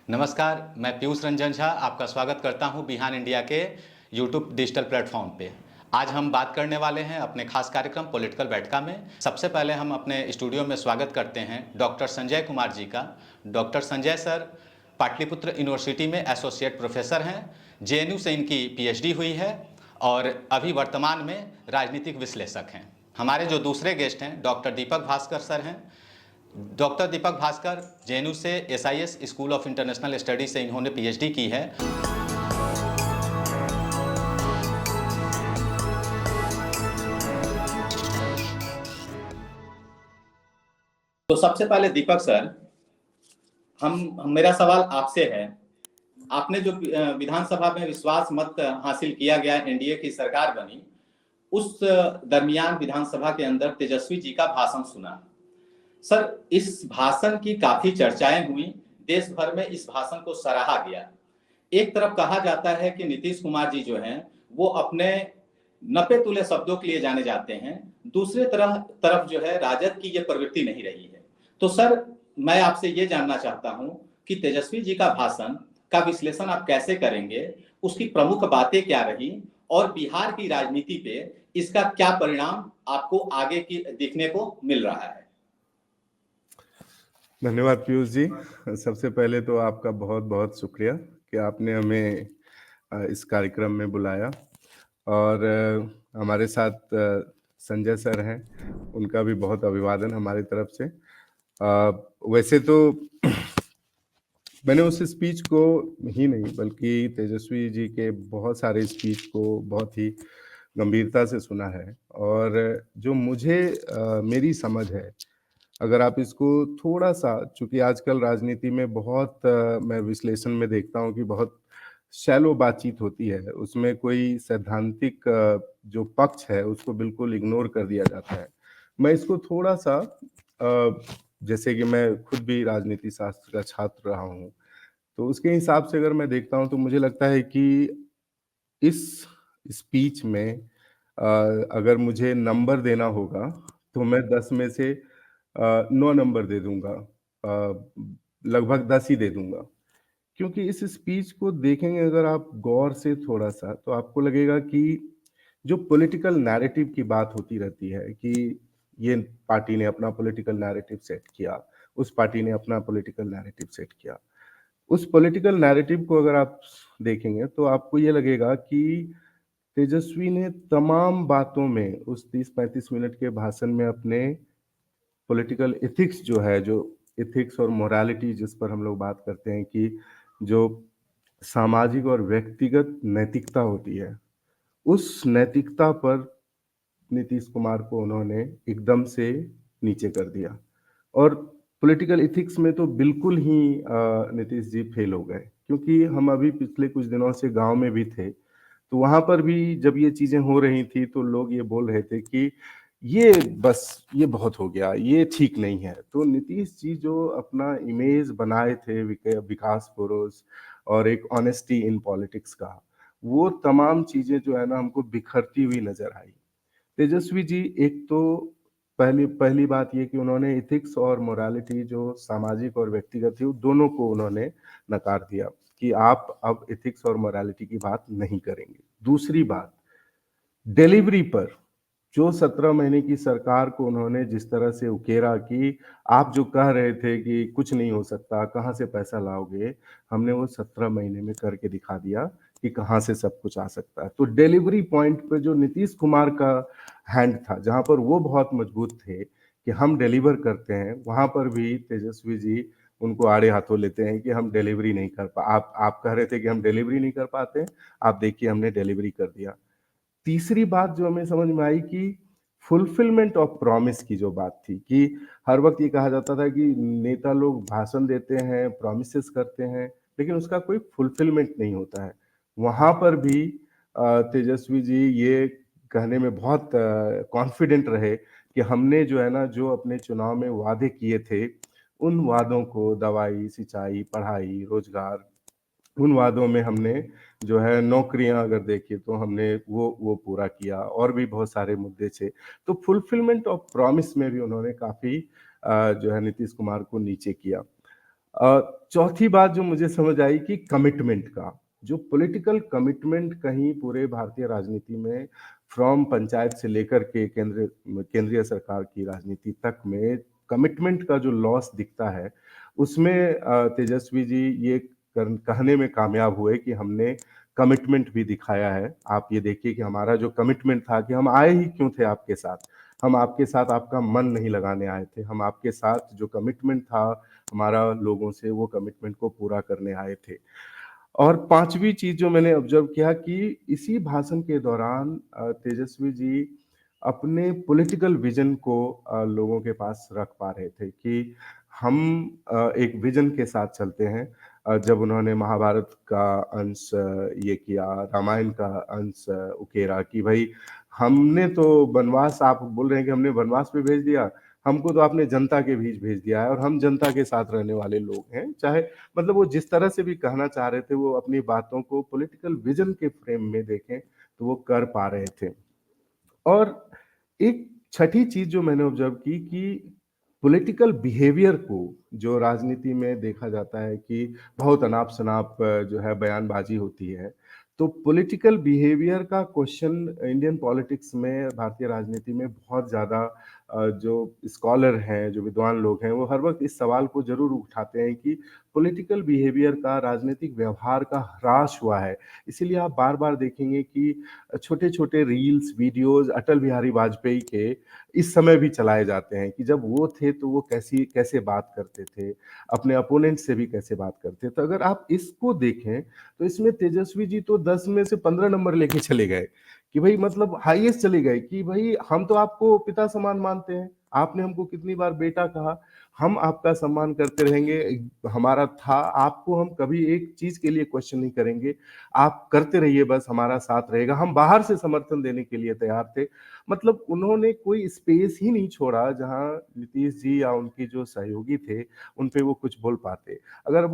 नमस्कार, मैं पीयूष रंजन झा आपका स्वागत करता हूं बिहान इंडिया के यूट्यूब डिजिटल प्लेटफॉर्म पे। आज हम बात करने वाले हैं अपने खास कार्यक्रम पॉलिटिकल बैठका में। सबसे पहले हम अपने स्टूडियो में स्वागत करते हैं डॉक्टर संजय कुमार जी का। Doctor Sanjay sir Pataliputra university में एसोसिएट प्रोफेसर हैं। जेएनयू से इनकी पीएचडी हुई है और अभी वर्तमान में राजनीतिक विश्लेषक हैं। हमारे जो दूसरे गेस्ट हैं डॉक्टर दीपक भास्कर सर हैं। डॉक्टर दीपक भास्कर जेएनयू से SIS school of international studies से इन्होंने पीएचडी की है। तो सबसे पहले दीपक सर, मेरा सवाल आपसे है। आपने जो विधानसभा में विश्वास मत हासिल किया गया, एनडीए की सरकार बनी, उस दरमियान विधानसभा के अंदर तेजस्वी जी का भाषण सुना। सर, इस भाषण की काफी चर्चाएं हुई, देश भर में इस भाषण को सराहा गया। एक तरफ कहा जाता है कि नीतीश कुमार जी जो हैं वो अपने नपे तुले शब्दों के लिए जाने जाते हैं, दूसरे तरफ जो है राजद की ये प्रवृत्ति नहीं रही है। तो सर, मैं आपसे ये जानना चाहता हूं कि तेजस्वी जी का भाषण का विश्लेषण आप कैसे करेंगे, उसकी प्रमुख बातें क्या रही और बिहार की राजनीति पे इसका क्या परिणाम आपको आगे की देखने को मिल रहा है। धन्यवाद पीयूष जी। सबसे पहले तो आपका बहुत बहुत शुक्रिया कि आपने हमें इस कार्यक्रम में बुलाया और हमारे साथ संजय सर हैं, उनका भी बहुत अभिवादन हमारी तरफ से। वैसे तो मैंने उस स्पीच को ही नहीं बल्कि तेजस्वी जी के बहुत सारे स्पीच को बहुत ही गंभीरता से सुना है और जो मुझे मेरी समझ है, अगर आप इसको थोड़ा सा, चूंकि आजकल राजनीति में बहुत मैं विश्लेषण में देखता हूं कि बहुत शैलो बातचीत होती है, उसमें कोई सैद्धांतिक जो पक्ष है उसको बिल्कुल इग्नोर कर दिया जाता है। मैं इसको थोड़ा सा जैसे कि मैं खुद भी राजनीति शास्त्र का छात्र रहा हूं, तो उसके हिसाब से अगर मैं देखता हूं तो मुझे लगता है कि इस स्पीच में अगर मुझे नंबर देना होगा तो मैं 10 में से 9 नंबर दे दूंगा, लगभग 10 ही दे दूंगा। क्योंकि इस स्पीच को देखेंगे अगर आप गौर से थोड़ा सा, तो आपको लगेगा कि जो पॉलिटिकल नैरेटिव की बात होती रहती है कि ये पार्टी ने अपना पॉलिटिकल नैरेटिव सेट किया, उस पार्टी ने अपना पॉलिटिकल नैरेटिव सेट किया, उस पॉलिटिकल नैरेटिव को अगर आप देखेंगे तो आपको ये लगेगा कि तेजस्वी ने तमाम बातों में उस 30-35 मिनट के भाषण में अपने पॉलिटिकल एथिक्स जो है, जो एथिक्स और मोरालिटी जिस पर हम लोग बात करते हैं कि जो सामाजिक और व्यक्तिगत नैतिकता होती है, उस नैतिकता पर नीतीश कुमार को उन्होंने एकदम से नीचे कर दिया। और पॉलिटिकल एथिक्स में तो बिल्कुल ही नीतीश जी फेल हो गए, क्योंकि हम अभी पिछले कुछ दिनों से गांव में भी थे, तो वहां पर भी जब ये चीजें हो रही थी तो लोग ये बोल रहे थे कि ये बस ये बहुत हो गया, ये ठीक नहीं है। तो नीतीश जी जो अपना इमेज बनाए थे विकास पुरुष और एक ऑनेस्टी इन पॉलिटिक्स का, वो तमाम चीजें जो है ना हमको बिखरती हुई नजर आई। तेजस्वी जी, एक तो पहली पहली बात ये कि उन्होंने एथिक्स और मोरालिटी जो सामाजिक और व्यक्तिगत थी, दोनों को उन्होंने नकार दिया कि आप अब एथिक्स और मोरालिटी की बात नहीं करेंगे। दूसरी बात, डिलीवरी पर जो 17 महीने की सरकार को उन्होंने जिस तरह से उकेरा कि आप जो कह रहे थे कि कुछ नहीं हो सकता, कहाँ से पैसा लाओगे, हमने वो 17 महीने में करके दिखा दिया कि कहाँ से सब कुछ आ सकता है। तो डिलीवरी पॉइंट पे जो नीतीश कुमार का हैंड था, जहां पर वो बहुत मजबूत थे कि हम डिलीवर करते हैं, वहां पर भी तेजस्वी जी उनको आड़े हाथों लेते हैं कि हम डिलीवरी नहीं कर पा, आप कह रहे थे कि हम डिलीवरी नहीं कर पाते, आप देखिए हमने डिलीवरी कर दिया। तीसरी बात जो हमें समझ में आई कि फुलफिलमेंट ऑफ प्रॉमिस की जो बात थी कि हर वक्त ये कहा जाता था कि नेता लोग भाषण देते हैं, प्रॉमिसेस करते हैं, लेकिन उसका कोई फुलफिलमेंट नहीं होता है। वहां पर भी तेजस्वी जी ये कहने में बहुत कॉन्फिडेंट रहे कि हमने जो है ना, जो अपने चुनाव में वादे किए थे, उन वादों को, दवाई, सिंचाई, पढ़ाई, रोजगार, उन वादों में हमने जो है नौकरियां अगर देखिए तो हमने वो पूरा किया, और भी बहुत सारे मुद्दे थे। तो फुलफिलमेंट ऑफ प्रॉमिस में भी उन्होंने काफी जो है नीतीश कुमार को नीचे किया। चौथी बात जो मुझे समझ आई कि कमिटमेंट का, जो पॉलिटिकल कमिटमेंट कहीं पूरे भारतीय राजनीति में फ्रॉम पंचायत से लेकर के केंद्रीय सरकार की राजनीति तक में कमिटमेंट का जो लॉस दिखता है, उसमें तेजस्वी जी ये कहने में कामयाब हुए कि हमने कमिटमेंट भी दिखाया है। आप ये देखिए कि हमारा जो कमिटमेंट था कि हम आए ही क्यों थे आपके साथ? हम आपके साथ आपका मन नहीं लगाने आए थे। हम आपके साथ जो कमिटमेंट था हमारा लोगों से, वो कमिटमेंट को पूरा करने आए थे। और 5वीं चीज़ जो मैंने ऑब्ज़र्व किया कि इसी भाषण के दौरान तेजस्वी जी अपने पॉलिटिकल विज़न को लोगों के पास रख पा रहे थे कि हम एक विज़न के साथ चलते हैं। जब उन्होंने महाभारत का अंश ये किया, रामायण का अंश उकेरा कि भई हमने तो वनवास, आप बोल रहे हैं कि हमने वनवास पे भेज दिया, हमको तो आपने जनता के बीच भेज दिया है और हम जनता के साथ रहने वाले लोग हैं। चाहे मतलब वो जिस तरह से भी कहना चाह रहे थे, वो अपनी बातों को पॉलिटिकल विज़न के फ्रेम में देखें, तो वो कर पा रहे थे। और एक छठी चीज़ जो मैंने ऑब्ज़र्व की कि पॉलिटिकल बिहेवियर को जो राजनीति में देखा जाता है कि बहुत अनाप-शनाप जो है बयानबाज़ी होती है। तो पॉलिटिकल बिहेवियर का क्वेश्चन इंडियन पॉलिटिक्स में, भारतीय राजनीति में बहुत ज़्यादा जो स्कॉलर हैं, जो विद्वान लोग हैं, वो हर वक़्त इस सवाल को ज़रूर उठाते हैं कि पॉलिटिकल बिहेवियर का, राजनीतिक व्यवहार का ह्रास हुआ है। इसीलिए आप बार-बार देखेंगे कि छोटे-छोटे रील्स, वीडियोज़ अटल बिहारी वाजपेयी के इस समय भी चलाए जाते हैं कि जब वो थे तो वो कैसे बात करते थे, अपने अपोनेंट से भी कैसे बात करते थे। तो अगर आप इसको देखें, तो इसमें तेजस्वी जी तो 10 में से 15 नंबर लेके चले गए कि भई मतलब हाईएस्ट चले गए कि भई हम तो आपको पिता समान मानते हैं, आपने हमको कितनी बार बेटा कहा, हम आपका सम्मान करते रहेंगे, हमारा था, आपको हम कभी एक चीज़ के लिए क्वेश्चन नहीं करेंगे। आप करते रहिए बस, हमारा साथ रहेगा। हम बाहर से समर्थन देने के लिए तैयार थे। मतलब उन्होंने कोई स्पेस ही नहीं छोड़ा जहाँ नीतीश जी या उनके जो सहयोगी थे, उन पे वो कुछ बोल पाते। अगर अब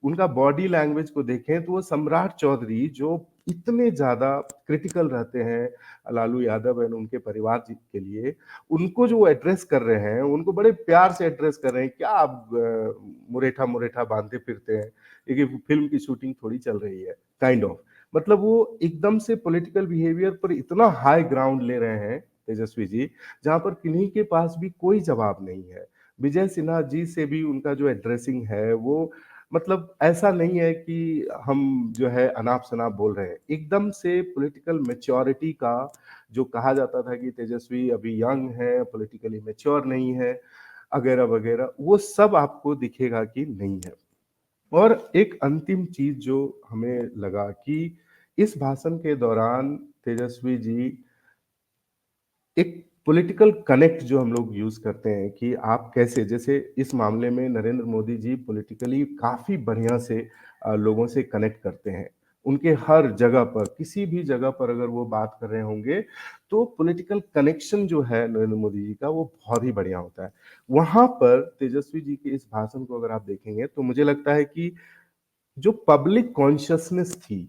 उनका बॉडी लैंग्वेज को देखें तो वो सम्राट चौधरी जो इतने ज़्यादा क्रिटिकल रहते हैं लालू यादव एंड उनके परिवार जी के लिए, उनको जो एड्रेस कर रहे हैं, उनको बड़े प्यार से एड्रेस कर रहे हैं। क्या आप मुरेठा-मुरेठा बाँधे फिरते हैं? ये फ़िल्म की शूटिंग थोड़ी चल रही है, काइंड ऑफ। मतलब वो एकदम से पॉलिटिकल बिहेवियर पर इतना हाई ग्राउंड ले रहे हैं तेजस्वी जी, जहाँ पर किन्हीं के पास भी कोई जवाब नहीं है। विजय सिन्हा जी से भी उनका जो एड्रेसिंग है, वो मतलब ऐसा नहीं है कि हम जो है अनाप-शनाप बोल रहे हैं। एकदम से पॉलिटिकल मैच्योरिटी का जो कहा जाता था कि तेजस्वी अभी यंग है, पॉलिटिकली मैच्योर नहीं है, वगैरह-वगैरह, वो सब आपको दिखेगा कि नहीं है। और एक अंतिम चीज़ जो हमें लगा कि इस भाषण के दौरान तेजस्वी जी एक पॉलिटिकल कनेक्ट जो हम लोग यूज़ करते हैं कि आप कैसे, जैसे इस मामले में नरेंद्र मोदी जी पॉलिटिकली काफ़ी बढ़िया से लोगों से कनेक्ट करते हैं। उनके हर जगह पर, किसी भी जगह पर अगर वो बात कर रहे होंगे, तो पॉलिटिकल कनेक्शन जो है नरेंद्र मोदी जी का, वो बहुत ही बढ़िया होता है। वहाँ पर तेजस्वी जी के इस भाषण को अगर आप देखेंगे, तो मुझे लगता है कि जो पब्लिक कॉन्शसनेस थी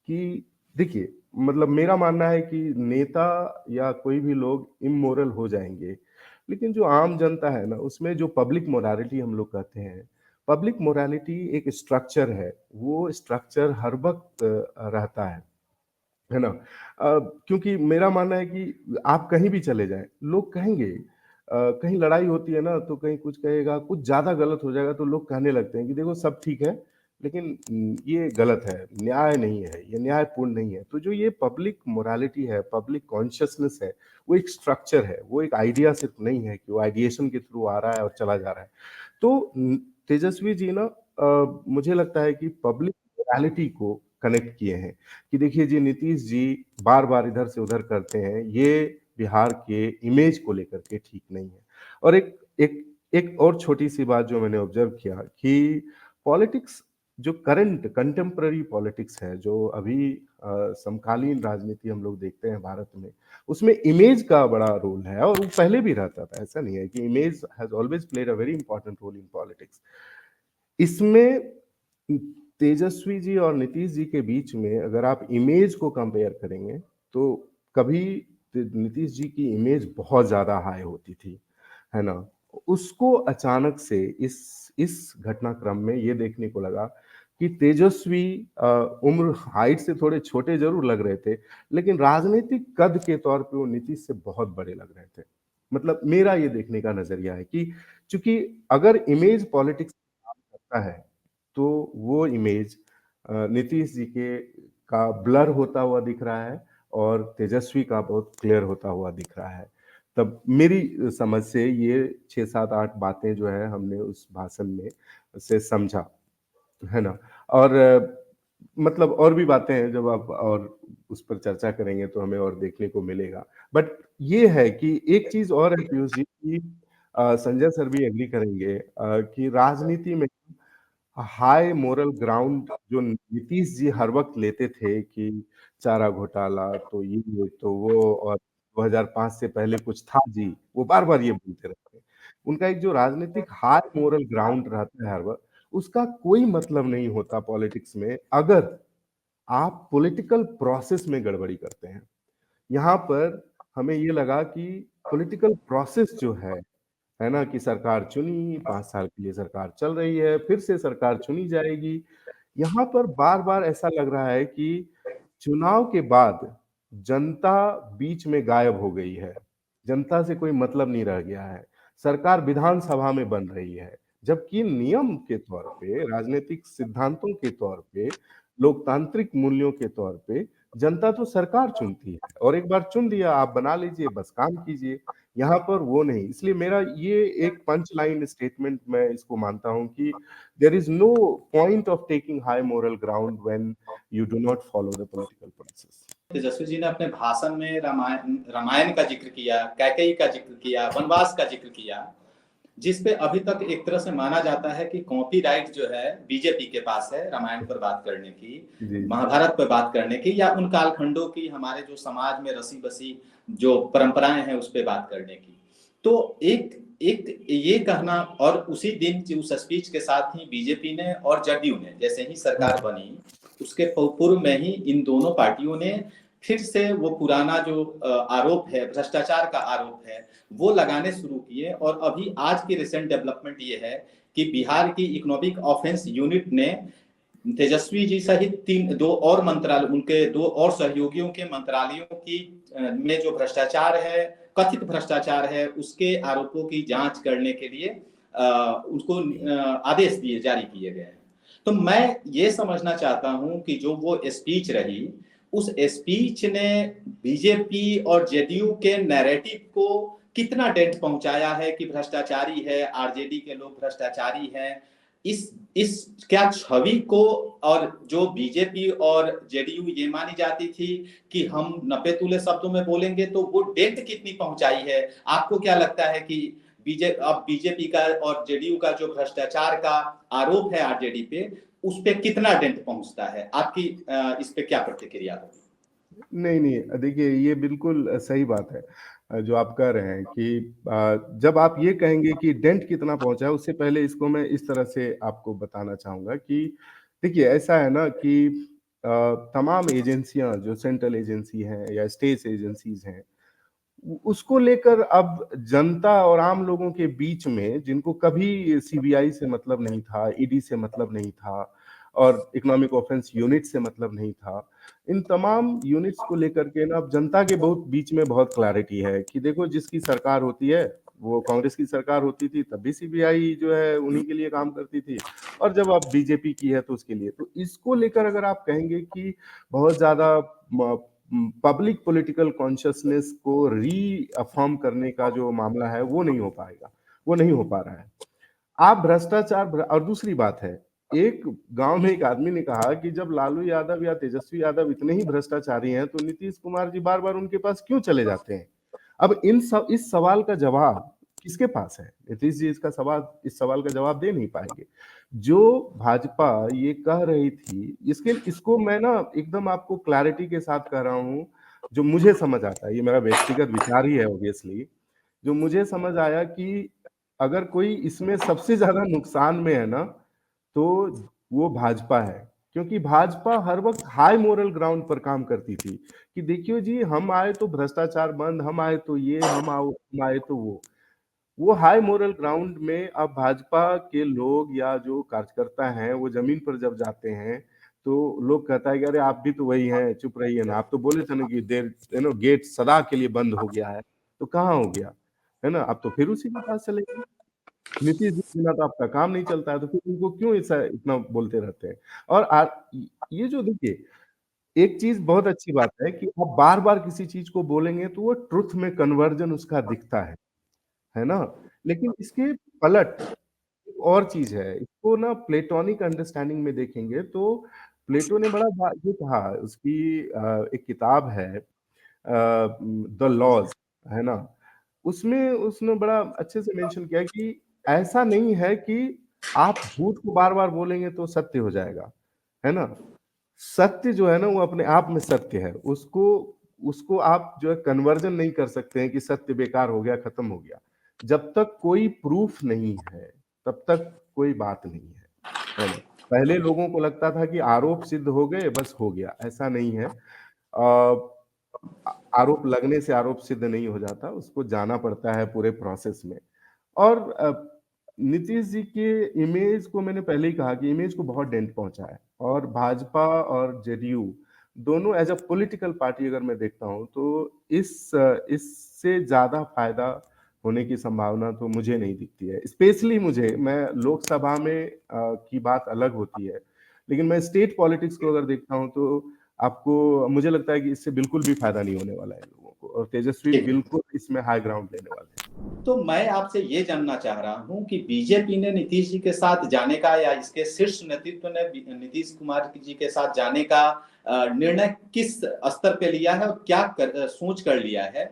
कि देखिए, मतलब मेरा मानना है कि नेता या कोई भी लोग इमोरल हो जाएँगे, लेकिन जो आम जनता है ना, उसमें जो पब्लिक मोरालिटी हम लोग कहते हैं, पब्लिक मोरालिटी एक स्ट्रक्चर है, वो स्ट्रक्चर हर वक़्त रहता है ना? क्योंकि मेरा मानना है कि आप कहीं भी चले जाएँ, लोग कहेंगे कहीं लड़ाई होती है ना, तो कहीं कुछ कहेगा, कुछ ज़्यादा गलत हो जाएगा तो लोग कहने लगते हैं कि देखो सब ठीक है, लेकिन ये गलत है, न्याय नहीं है, ये न्यायपूर्ण नहीं है। तो जो ये पब्लिक मोरालिटी है, पब्लिक कॉन्शसनेस है, वो एक स्ट्रक्चर है, वो एक आइडिया सिर्फ़ नहीं है कि वो आइडिएशन के थ्रू आ रहा है और चला जा रहा है। तो तेजस्वी जी ना मुझे लगता है कि पब्लिक मोरालिटी को कनेक्ट किए हैं। कि देखिए जी नीतीश जी बार-बार इधर से उधर करते हैं, ये बिहार के इमेज को लेकर के ठीक नहीं है। और एक एक एक और छोटी-सी बात जो मैंने ऑब्ज़र्व किया कि पॉलिटिक्स जो करंट कंटेम्परेरी पॉलिटिक्स है, जो अभी समकालीन राजनीति हम लोग देखते हैं भारत में, उसमें इमेज का बड़ा रोल है और वो पहले भी रहता था। ऐसा नहीं है कि image has always played a very important role in politics. इसमें तेजस्वी जी और नीतीश जी के बीच में अगर आप इमेज को कंपेयर करेंगे, तो कभी नीतीश जी की इमेज बहुत ज़्यादा हाई होती थी, है ना? उसको अचानक से इस घटनाक्रम में ये देखने को लगा कि तेजस्वी उम्र हाइट से थोड़े छोटे जरूर लग रहे थे, लेकिन राजनीतिक कद के तौर पे वो नीतीश से बहुत बड़े लग रहे थे। मतलब मेरा ये देखने का नजरिया है कि चूंकि अगर इमेज पॉलिटिक्स काम करता है, तो वो इमेज नीतीश जी के का ब्लर होता हुआ दिख रहा है और तेजस्वी का बहुत क्लियर होता हुआ दिख रहा है। तब मेरी समझ से ये 6, 7, 8 बातें जो है हमने उस भाषण में से समझा, है ना? और मतलब और भी बातें हैं, जब आप और उस पर चर्चा करेंगे तो हमें और देखने को मिलेगा। बट ये है कि एक चीज़ और है पीयूष जी कि संजय सर भी एग्री करेंगे कि राजनीति में हाई मोरल ग्राउंड जो नीतीश जी हर वक्त लेते थे कि चारा घोटाला तो ये तो वो और 2005 से पहले कुछ था जी, वो बार-बार ये बोलते रहते हैं। उनका एक जो राजनीतिक हाई मोरल ग्राउंड रहता है हर वक्त, उसका कोई मतलब नहीं होता पॉलिटिक्स में अगर आप पॉलिटिकल प्रोसेस में गड़बड़ी करते हैं। यहाँ पर हमें ये लगा कि पॉलिटिकल प्रोसेस जो है ना? कि सरकार चुनी, 5 साल के लिए सरकार चल रही है, फिर से सरकार चुनी जाएगी। यहाँ पर बार-बार ऐसा लग रहा है कि चुनाव के बाद जनता बीच में गायब हो गई है। जनता से कोई मतलब नहीं रह गया है। सरकार विधानसभा में बन रही है, जबकि नियम के तौर पे, राजनीतिक सिद्धांतों के तौर पे, लोकतांत्रिक मूल्यों के तौर पे जनता तो सरकार चुनती है और एक बार चुन लिया, आप बना लीजिए, बस काम कीजिए। यहाँ पर वो नहीं। इसलिए मेरा ये एक पंच लाइन स्टेटमेंट मैं इसको मानता हूँ कि there is no point of taking high moral ground when you do not follow the political process. Tejashwi ji ने अपने भाषण में रामायण रामायण का जिक्र किया, कैकेयी का जिक्र किया, वनवास का जिक्र किया, जिस पे अभी तक एक तरह से माना जाता है कि कॉपीराइट जो है बीजेपी के पास है रामायण पर बात करने की, महाभारत पर बात करने की, या उन कालखंडों की हमारे जो समाज में रसी बसी जो परंपराएं हैं उस पर बात करने की। तो एक एक ये कहना, और उसी दिन उस स्पीच के साथ ही बीजेपी ने और जदयू ने जैसे ही सरकार बनी उसके पूर्व में ही इन दोनों पार्टियों ने फिर से वो पुराना जो आरोप है, भ्रष्टाचार का आरोप है, वो लगाने शुरू किए। और अभी आज की रिसेंट डेवलपमेंट ये है कि बिहार की इकोनॉमिक ऑफेंस यूनिट ने तेजस्वी जी सहित दो और मंत्रालय, उनके दो और सहयोगियों के मंत्रालयों की में जो भ्रष्टाचार है, कथित भ्रष्टाचार है, उसके आरोपों की जांच करने के लिए उनको आदेश दिए, जारी किए गए हैं। तो मैं ये समझना चाहता हूं कि जो वो स्पीच रही, उस स्पीच ने बीजेपी और जेडीयू के नैरेटिव को कितना डेंट पहुंचाया है कि भ्रष्टाचारी है, आरजेडी के लोग भ्रष्टाचारी हैं, इस क्या छवि को, और जो बीजेपी और जेडीयू ये मानी जाती थी कि हम नपे तुले शब्दों में बोलेंगे, तो वो डेंट कितनी पहुंचाई है? आपको क्या लगता है कि अब बीजेपी का और जेडीयू का जो भ्रष्टाचार का आरोप है आरजेडी पे, उस पे कितना डेंट पहुंचता है? आपकी इस पे क्या प्रतिक्रिया होगी? नहीं, नहीं, देखिए ये बिल्कुल सही बात है जो आप कह रहे हैं कि जब आप ये कहेंगे कि डेंट कितना पहुंचा है, उससे पहले इसको मैं इस तरह से आपको बताना चाहूँगा कि देखिए ऐसा है ना कि तमाम एजेंसियाँ जो सेंट्रल एजेंसी हैं या स्टेट एजेंसीज़ हैं, उसको लेकर अब जनता और आम लोगों के बीच में, जिनको कभी सीबीआई से मतलब नहीं था, ईडी से मतलब नहीं था और इकोनॉमिक ऑफेंस यूनिट से मतलब नहीं था, इन तमाम यूनिट्स को लेकर के ना अब जनता के बहुत बीच में बहुत क्लैरिटी है कि देखो जिसकी सरकार होती है, वो कांग्रेस की सरकार होती थी तब भी सीबीआई जो है उन्हीं के लिए काम करती थी, और जब अब बीजेपी की है तो उसके लिए। तो इसको लेकर अगर आप कहेंगे कि बहुत ज्यादा पब्लिक पॉलिटिकल कॉन्शियसनेस को रीअफर्म करने का जो मामला है वो नहीं हो पाएगा, वो नहीं हो पा रहा है। आप भ्रष्टाचार, और दूसरी बात है, एक गांव में एक आदमी ने कहा कि जब लालू यादव या तेजस्वी यादव इतने ही भ्रष्टाचारी हैं तो नीतीश कुमार जी बार बार उनके पास क्यों चले जाते हैं? अब इस सवाल का जवाब किसके पास है? नीतीश जी इस सवाल का जवाब दे नहीं पाएंगे। जो भाजपा ये कह रही थी, इसको मैं ना एकदम आपको क्लैरिटी के साथ कह रहा हूं, जो मुझे समझ आता है, ये मेरा व्यक्तिगत विचार ही है ऑब्वियसली, जो मुझे समझ आया कि अगर कोई इसमें सबसे ज्यादा नुकसान में है ना, तो वो भाजपा है। क्योंकि भाजपा हर वक्त हाई मोरल ग्राउंड पर काम करती थी कि देखियो जी, हम आए तो भ्रष्टाचार बंद, हम आए तो ये, हम आए तो वो। वो हाई मोरल ग्राउंड में अब भाजपा के लोग या जो कार्यकर्ता हैं वो जमीन पर जब जाते हैं तो लोग कहता है कि अरे आप भी तो वही हैं, चुप रहिए ना, आप तो बोले थे ना कि देर गेट सदा के लिए बंद हो गया है, तो कहाँ हो गया, है ना, अब तो फिर उसी के पास चले गए। नीतीश जी के बिना तो आपका काम नहीं चलता है, तो फिर उनको क्यों ऐसा इतना बोलते रहते हैं। और ये जो देखिए, एक चीज बहुत अच्छी बात है कि आप बार बार किसी चीज को बोलेंगे तो वो ट्रुथ में कन्वर्जन उसका दिखता है ना। लेकिन इसके पलट एक और चीज है, इसको ना प्लेटोनिक अंडरस्टैंडिंग में देखेंगे तो प्लेटो ने ये कहा, उसकी एक किताब है द लॉज, है ना, उसमें उसने बड़ा अच्छे से मेंशन किया कि ऐसा नहीं है कि आप झूठ को बार बार बोलेंगे तो सत्य हो जाएगा, है ना। सत्य जो है ना वो अपने आप में सत्य है, उसको उसको आप जो है कन्वर्जन नहीं कर सकते हैं कि सत्य बेकार हो गया, खत्म हो गया। जब तक कोई प्रूफ नहीं है तब तक कोई बात नहीं है ना। पहले लोगों को लगता था कि आरोप सिद्ध हो गए बस हो गया, ऐसा नहीं है। आरोप लगने से आरोप सिद्ध नहीं हो जाता, उसको जाना पड़ता है पूरे प्रोसेस में। और नीतीश जी के इमेज को मैंने पहले ही कहा कि इमेज को बहुत डेंट पहुंचा है, और भाजपा और जेडीयू दोनों एज अ पॉलिटिकल पार्टी अगर मैं देखता हूं तो इससे ज्यादा फायदा होने की संभावना तो मुझे नहीं दिखती है। स्पेशली मुझे, मैं लोकसभा में की बात अलग होती है, लेकिन मैं स्टेट पॉलिटिक्स को अगर देखता हूं तो आपको, मुझे लगता है कि इससे बिल्कुल भी फायदा नहीं होने वाला है लोगों को, और तेजस्वी ठीक। बिल्कुल इसमें हाई ग्राउंड लेने वाले हैं। तो मैं आपसे ये जानना चाह रहा हूं कि बीजेपी ने नीतीश जी के साथ जाने का या इसके शीर्ष नेतृत्व ने नीतीश कुमार जी के साथ जाने का निर्णय किस स्तर पे लिया है और क्या सोच कर लिया है,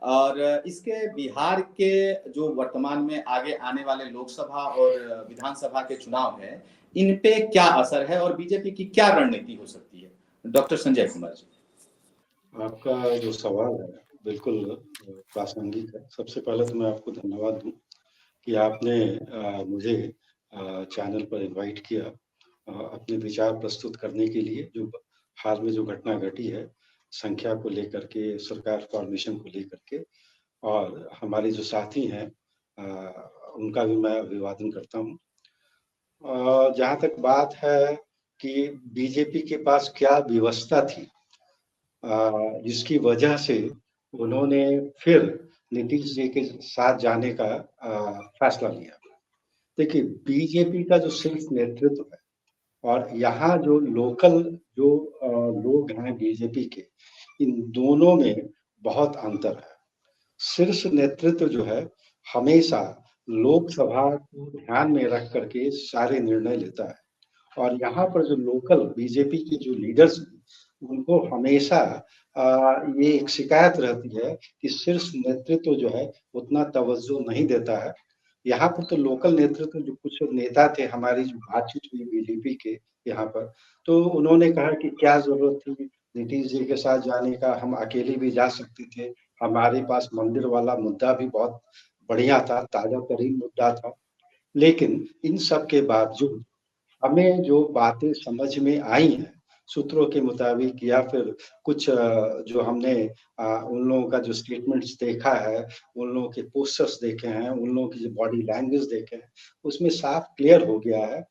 और इसके बिहार के जो वर्तमान में आगे आने वाले लोकसभा और विधानसभा के चुनाव है, इन पे क्या असर है और बीजेपी की क्या रणनीति हो सकती है। डॉक्टर संजय कुमार जी। आपका जो सवाल है बिल्कुल प्रासंगिक है। सबसे पहले तो मैं आपको धन्यवाद दूं कि आपने मुझे चैनल पर इनवाइट किया अपने विचार प्रस्तुत करने के लिए, जो हाल में जो घटना घटी है संख्या को लेकर के, सरकार फॉर्मेशन को लेकर के, और हमारे जो साथी हैं उनका भी मैं अभिवादन करता हूं। जहाँ तक बात है कि बीजेपी के पास क्या व्यवस्था थी जिसकी वजह से उन्होंने फिर नीतीश जी के साथ जाने का फैसला लिया। देखिए, बीजेपी का जो सिर्फ नेतृत्व है और यहाँ जो लोकल जो लोग हैं बीजेपी के, इन दोनों में बहुत अंतर है। शीर्ष नेतृत्व जो है हमेशा लोकसभा को ध्यान में रख करके सारे निर्णय लेता है, और यहाँ पर जो लोकल बीजेपी के जो लीडर्स उनको हमेशा ये एक शिकायत रहती है कि शीर्ष नेतृत्व जो है उतना तवज्जो नहीं देता है। यहाँ पर तो लोकल नेतृत्व जो कुछ नेता थे, हमारी जो बातचीत हुई बीजेपी के यहाँ पर, तो उन्होंने कहा कि क्या जरूरत थी नीतीश जी के साथ जाने का, हम अकेले भी जा सकते थे, हमारे पास मंदिर वाला मुद्दा भी बहुत बढ़िया था, ताजा तरीन मुद्दा था। लेकिन इन सब के बावजूद हमें जो बातें समझ में आई हैं सूत्रों के मुताबिक, या फिर कुछ जो हमने उन लोगों का जो स्टेटमेंट्स देखा है, उन लोगों के पोस्टर्स देखे हैं, उन लोगों की जो बॉडी लैंग्वेज देखे हैं, उसमें साफ क्लियर हो गया है।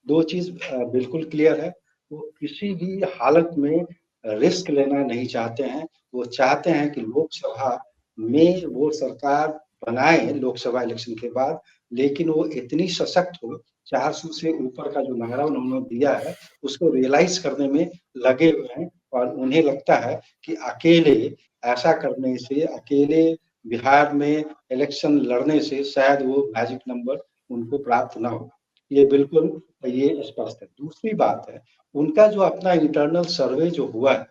दो चीज बिल्कुल क्लियर है, वो किसी भी हालत में रिस्क लेना नहीं चाहते हैं। वो चाहते हैं कि लोकसभा में वो सरकार बनाए लोकसभा इलेक्शन के बाद, लेकिन वो इतनी सशक्त हो, 400 से ऊपर का जो नारा उन्होंने दिया है उसको रियलाइज करने में लगे हुए हैं, और उन्हें लगता है कि अकेले ऐसा करने से, अकेले बिहार में इलेक्शन लड़ने से शायद वो मैजिक नंबर उनको प्राप्त ना हो। ये बिल्कुल ये स्पष्ट है। दूसरी बात है, उनका जो अपना इंटरनल सर्वे जो हुआ है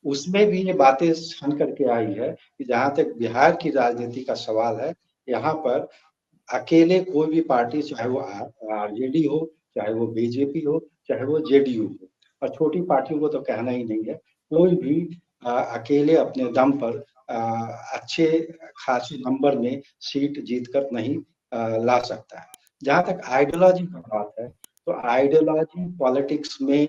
उसमें भी ये बातें छन करके आई है कि जहां तक बिहार की राजनीति का सवाल है, यहाँ पर अकेले कोई भी पार्टी, चाहे वो आरजेडी हो, चाहे वो बीजेपी हो, चाहे वो जेडीयू हो, और छोटी पार्टियों को तो कहना ही नहीं है, कोई भी अकेले अपने दम पर अच्छे खासे नंबर में सीट जीतकर नहीं ला सकता है। जहां तक आइडियोलॉजी का बात है, तो आइडियोलॉजी पॉलिटिक्स में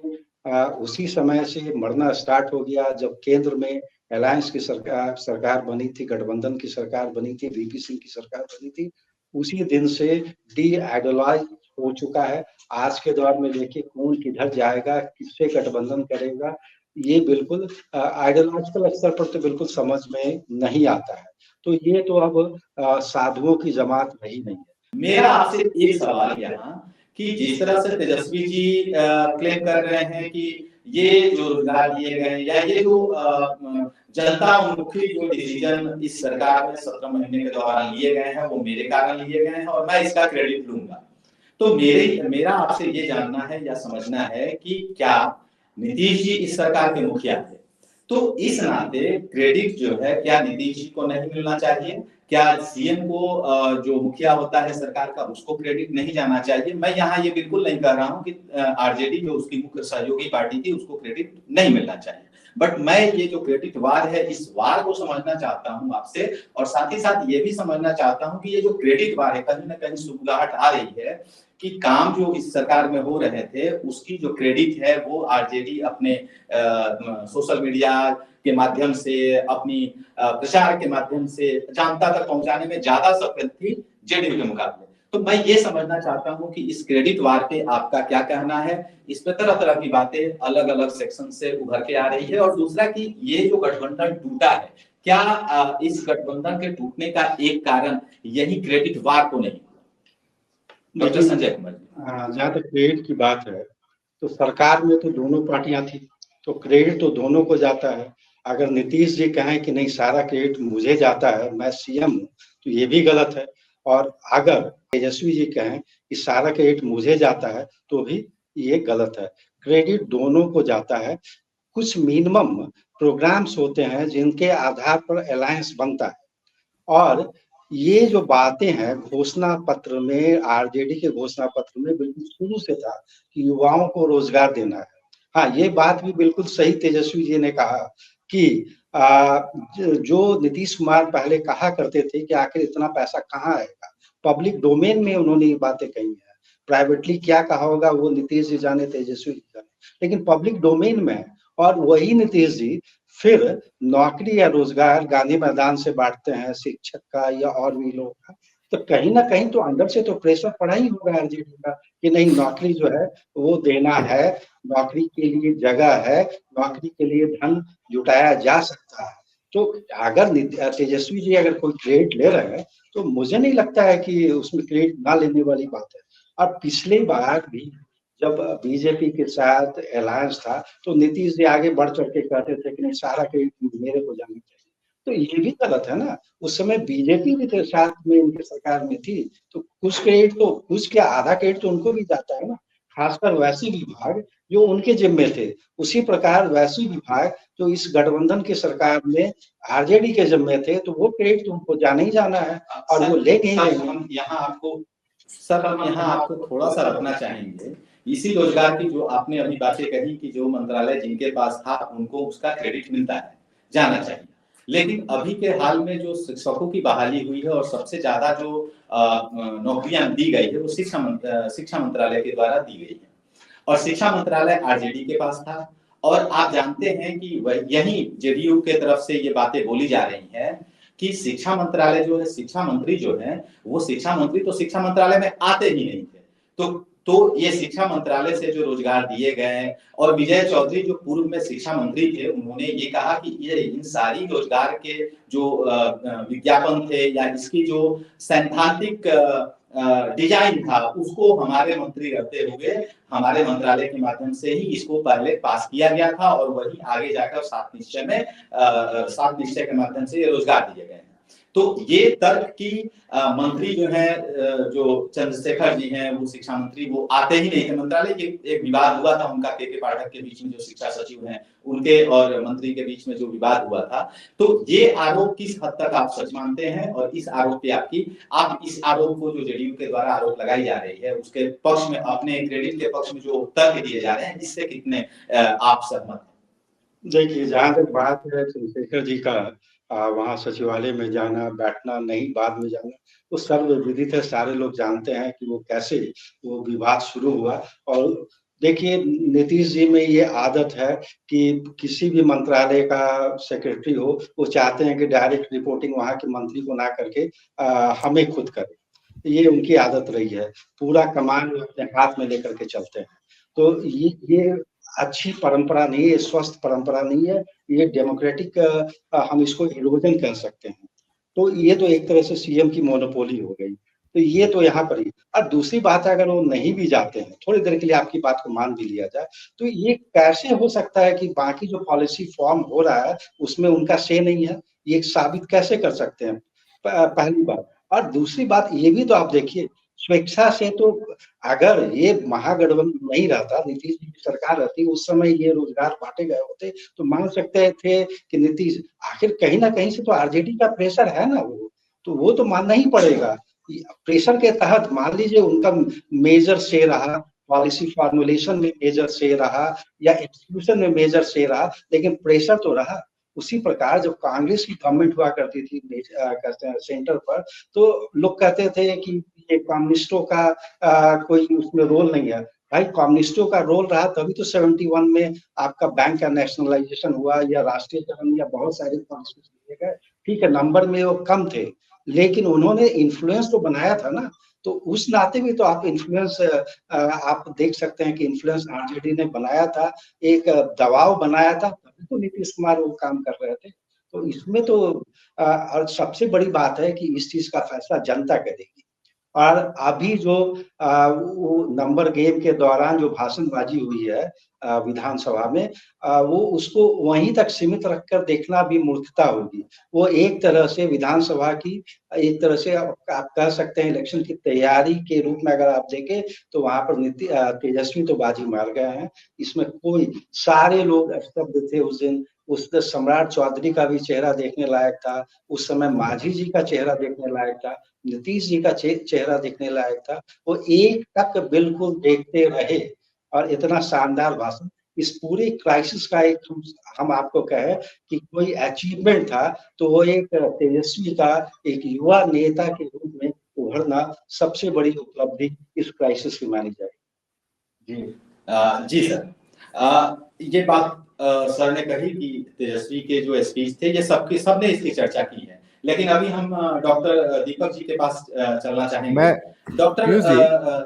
उसी समय से मरना स्टार्ट हो गया जब केंद्र में अलायंस की सरकार बनी थी, गठबंधन की सरकार बनी थी, वीपी सिंह की सरकार बनी थी, उसी दिन से डी आइडियलाइज हो चुका है। आज के दौर में देखिए कौन किधर जाएगा, किससे गठबंधन करेगा, ये बिल्कुल आइडियोलॉजिकल स्तर पर तो बिल्कुल समझ में नहीं आता है। तो ये तो अब साधुओं की जमात रही नहीं है। मेरा आपसे एक सवाल यहाँ कि जिस तरह से तेजस्वी जी क्लेम कर रहे हैं कि ये जो रोजगार दिए गए या ये जो जनता उन्मुखी जो डिसीजन इस सरकार में 17 महीने के दौरान लिए गए हैं वो मेरे कारण लिए गए हैं और मैं इसका क्रेडिट लूंगा। तो मेरा आपसे ये जानना है या समझना है कि क्या नीतीश जी इस सरकार के मुखिया थे, तो इस नाते क्रेडिट जो है क्या नीतीश जी को नहीं मिलना चाहिए? क्या सीएम को जो मुखिया होता है सरकार का उसको क्रेडिट नहीं जाना चाहिए? मैं यहाँ ये बिल्कुल नहीं कह रहा हूँ कि आरजेडी जो उसकी मुख्य सहयोगी पार्टी थी उसको क्रेडिट नहीं मिलना चाहिए, बट मैं ये जो क्रेडिट वार है इस वार को समझना चाहता हूँ आपसे, और साथ ही साथ ये भी समझना चाहता हूँ कि ये जो क्रेडिट वार है कहीं ना कहीं सुगबुगाहट आ रही है कि काम जो इस सरकार में हो रहे थे उसकी जो क्रेडिट है वो आरजेडी अपने सोशल मीडिया के माध्यम से, अपनी प्रचार के माध्यम से जनता तक पहुंचाने में ज्यादा सफल थी जेडीयू के मुकाबले। तो मैं ये समझना चाहता हूं कि इस क्रेडिट वार पे आपका क्या कहना है? इस पे तरह तरह की बातें अलग अलग सेक्शन से उभर के आ रही है। और दूसरा कि ये जो गठबंधन टूटा है, क्या इस गठबंधन के टूटने का एक कारण यही क्रेडिट वार तो नहीं? डॉक्टर संजय कुमार जी, जहाँ तक क्रेडिट की बात है तो सरकार में तो दोनों पार्टियां थी, तो क्रेडिट तो दोनों को जाता है। अगर नीतीश जी कहें कि नहीं सारा क्रेडिट मुझे जाता है, मैं सीएम हूँ, तो ये भी गलत है। और अगर तेजस्वी जी कहें कि सारा क्रेडिट मुझे जाता है तो भी ये गलत है। क्रेडिट दोनों को जाता है। कुछ मिनिमम प्रोग्राम्स होते हैं जिनके आधार पर अलायंस बनता है, और ये जो बातें हैं घोषणा पत्र में, आरजेडी के घोषणा पत्र में बिल्कुल शुरू से था कि युवाओं को रोजगार देना है। हाँ, ये बात भी बिल्कुल सही तेजस्वी जी ने कहा कि जो नीतीश कुमार पहले कहा करते थे कि आखिर इतना पैसा कहाँ आएगा, पब्लिक डोमेन में उन्होंने ये बातें कही हैं। प्राइवेटली क्या कहा होगा वो नीतीश जी जाने, तेजस्वी जी जाने, लेकिन पब्लिक डोमेन में है। और वही नीतीश जी फिर नौकरी या रोजगार गांधी मैदान से बांटते हैं, शिक्षक का या और भी लोग का। तो कहीं ना कहीं तो अंदर से तो प्रेशर पड़ा ही होगा आरजेडी का कि नहीं नौकरी जो है वो देना है, नौकरी के लिए जगह है, नौकरी के लिए धन जुटाया जा सकता है। तो अगर तेजस्वी जी अगर कोई क्रेडिट ले रहे हैं तो मुझे नहीं लगता है कि उसमें क्रेडिट ना लेने वाली बात है। और पिछली बार भी जब बीजेपी के साथ अलायंस था तो नीतीश जी आगे बढ़ चढ़ के कहते थे कि नहीं सारा क्रेडिट मेरे को जाना चाहिए, तो ये भी गलत है ना। उस समय बीजेपी भी तो साथ में उनकी सरकार में थी, तो कुछ क्रेडिट तो कुछ क्या आधा क्रेडिट तो उनको भी जाता है ना, खासकर वैसे विभाग जो उनके जिम्मे थे। उसी प्रकार वैसे विभाग जो इस गठबंधन की सरकार में आरजेडी के जिम्मे थे तो वो क्रेडिट तो उनको जाना ही जाना है और वो लेंगे ही लेंगे। हम यहाँ आपको थोड़ा सा रखना चाहेंगे। इसी रोजगार की जो आपने अभी बातें कही कि जो मंत्रालय जिनके पास था उनको उसका क्रेडिट मिलता है, जाना चाहिए, लेकिन अभी के हाल में जो शिक्षकों की बहाली हुई है और सबसे ज्यादा जो नौकरियां दी गई है वो शिक्षा मंत्रालय के द्वारा दी गई है, और शिक्षा मंत्रालय आरजेडी के पास था। और आप जानते हैं कि यही जेडीयू के तरफ से ये बातें बोली जा रही हैं कि शिक्षा मंत्रालय जो है, शिक्षा मंत्री जो है वो शिक्षा मंत्री तो शिक्षा मंत्रालय में आते ही नहीं थे। तो ये शिक्षा मंत्रालय से जो रोजगार दिए गए, और विजय चौधरी जो पूर्व में शिक्षा मंत्री थे उन्होंने ये कहा कि ये इन सारी रोजगार के जो विज्ञापन थे या इसकी जो सैद्धांतिक डिजाइन था उसको हमारे मंत्री रहते हुए हमारे मंत्रालय के माध्यम से ही इसको पहले पास किया गया था, और वही आगे जाकर 7 निश्चय के माध्यम से ये रोजगार दिए गए हैं। तो ये तर्क की मंत्री जो है जो चंद्रशेखर जी हैं वो शिक्षा मंत्री वो आते ही नहीं थे मंत्रालय। एक विवाद हुआ था उनका के पाठक के बीच में, जो शिक्षा सचिव हैं उनके और मंत्री के बीच में जो विवाद हुआ था। तो ये आरोप किस हद तक आप सच मानते हैं, और इस आरोप पे आप इस आरोप को जो जेडीयू के द्वारा आरोप लगाई जा रही है उसके पक्ष में, अपने क्रेडिट के पक्ष में जो तर्क दिए जा रहे हैं, इससे कितने आप सहमत हैं? देखिए, जहाँ तक बात है चंद्रशेखर जी का वहाँ सचिवालय में जाना, बैठना नहीं, बाद में जाना, वो सर्वविदित है, सारे लोग जानते हैं कि वो कैसे वो विवाद शुरू हुआ। और देखिए नीतीश जी में ये आदत है कि किसी भी मंत्रालय का सेक्रेटरी हो वो चाहते हैं कि डायरेक्ट रिपोर्टिंग वहाँ के मंत्री को ना करके हमें खुद करे। ये उनकी आदत रही है, पूरा कमान वो अपने हाथ में लेकर के चलते हैं। तो ये अच्छी परंपरा नहीं है, स्वस्थ परंपरा नहीं है, ये डेमोक्रेटिक हम इसको इरोजन कह सकते हैं। तो ये तो एक तरह से सीएम की मोनोपोली हो गई। तो ये तो यहाँ पर ही। और दूसरी बात है, अगर वो नहीं भी जाते हैं, थोड़ी देर के लिए आपकी बात को मान भी लिया जाए, तो ये कैसे हो सकता है कि बाकी जो पॉलिसी फॉर्म हो रहा है उसमें उनका से नहीं है? ये साबित कैसे कर सकते हैं? पहली बात। और दूसरी बात ये भी तो आप देखिए, स्वेच्छा से तो अगर ये महागठबंधन नहीं रहता, नीतीश जी की सरकार रहती, उस समय ये रोजगार बांटे गए होते, तो मान सकते थे कि नीतीश, आखिर कहीं ना कहीं से तो आरजेडी का प्रेशर है ना, वो तो मानना ही पड़ेगा। प्रेशर के तहत मान लीजिए उनका मेजर से रहा, पॉलिसी फॉर्मुलेशन में मेजर से रहा या एग्जीक्यूशन में मेजर से रहा, लेकिन प्रेशर तो रहा। उसी प्रकार जब कांग्रेस की गवर्नमेंट हुआ करती थी सेंटर पर, तो लोग कहते थे कि ये कम्युनिस्टों का कोई उसमें रोल नहीं है। भाई कम्युनिस्टों का रोल रहा, तभी तो 71 में आपका बैंक का नेशनलाइजेशन हुआ या राष्ट्रीयकरण या बहुत सारे पॉलिसीज लिए गए। ठीक है, नंबर में वो कम थे, लेकिन उन्होंने इन्फ्लुएंस तो बनाया था ना। तो उस नाते भी तो आप इन्फ्लुएंस आप देख सकते हैं कि इन्फ्लुएंस आरजेडी ने बनाया था, एक दबाव बनाया था, तभी तो नीतीश कुमार वो काम कर रहे थे। तो इसमें तो और सबसे बड़ी बात है कि इस चीज का फैसला जनता करेगी। और अभी जो वो नंबर गेम के दौरान जो भाषणबाजी हुई है विधानसभा में, वो उसको वहीं तक सीमित रखकर देखना भी मूर्खता होगी। वो एक तरह से विधानसभा की, एक तरह से आप कह सकते हैं इलेक्शन की तैयारी के रूप में अगर आप देखें, तो वहां पर तेजस्वी तो बाजी मार गए हैं। इसमें कोई, सारे लोग स्तब्ध थे उस दिन। उस सम्राट चौधरी का भी चेहरा देखने लायक था, उस समय मांझी जी का चेहरा देखने लायक था, नीतीश जी का चेहरा देखने लायक था। वो एक टक बिल्कुल देखते रहे और इतना शानदार भाषण। इस पूरे क्राइसिस का एक हम आपको कहें कि कोई अचीवमेंट था, तो वो एक तेजस्वी का एक युवा नेता के रूप में उभरना सबसे बड़ी उपलब्धि इस क्राइसिस की मानी जाएगी। जी सर, ये बात सर ने कही कि तेजस्वी के जो स्पीच थे, ये सबने इसकी चर्चा की है। लेकिन अभी हम डॉक्टर दीपक जी के पास चलना चाहेंगे। डॉक्टर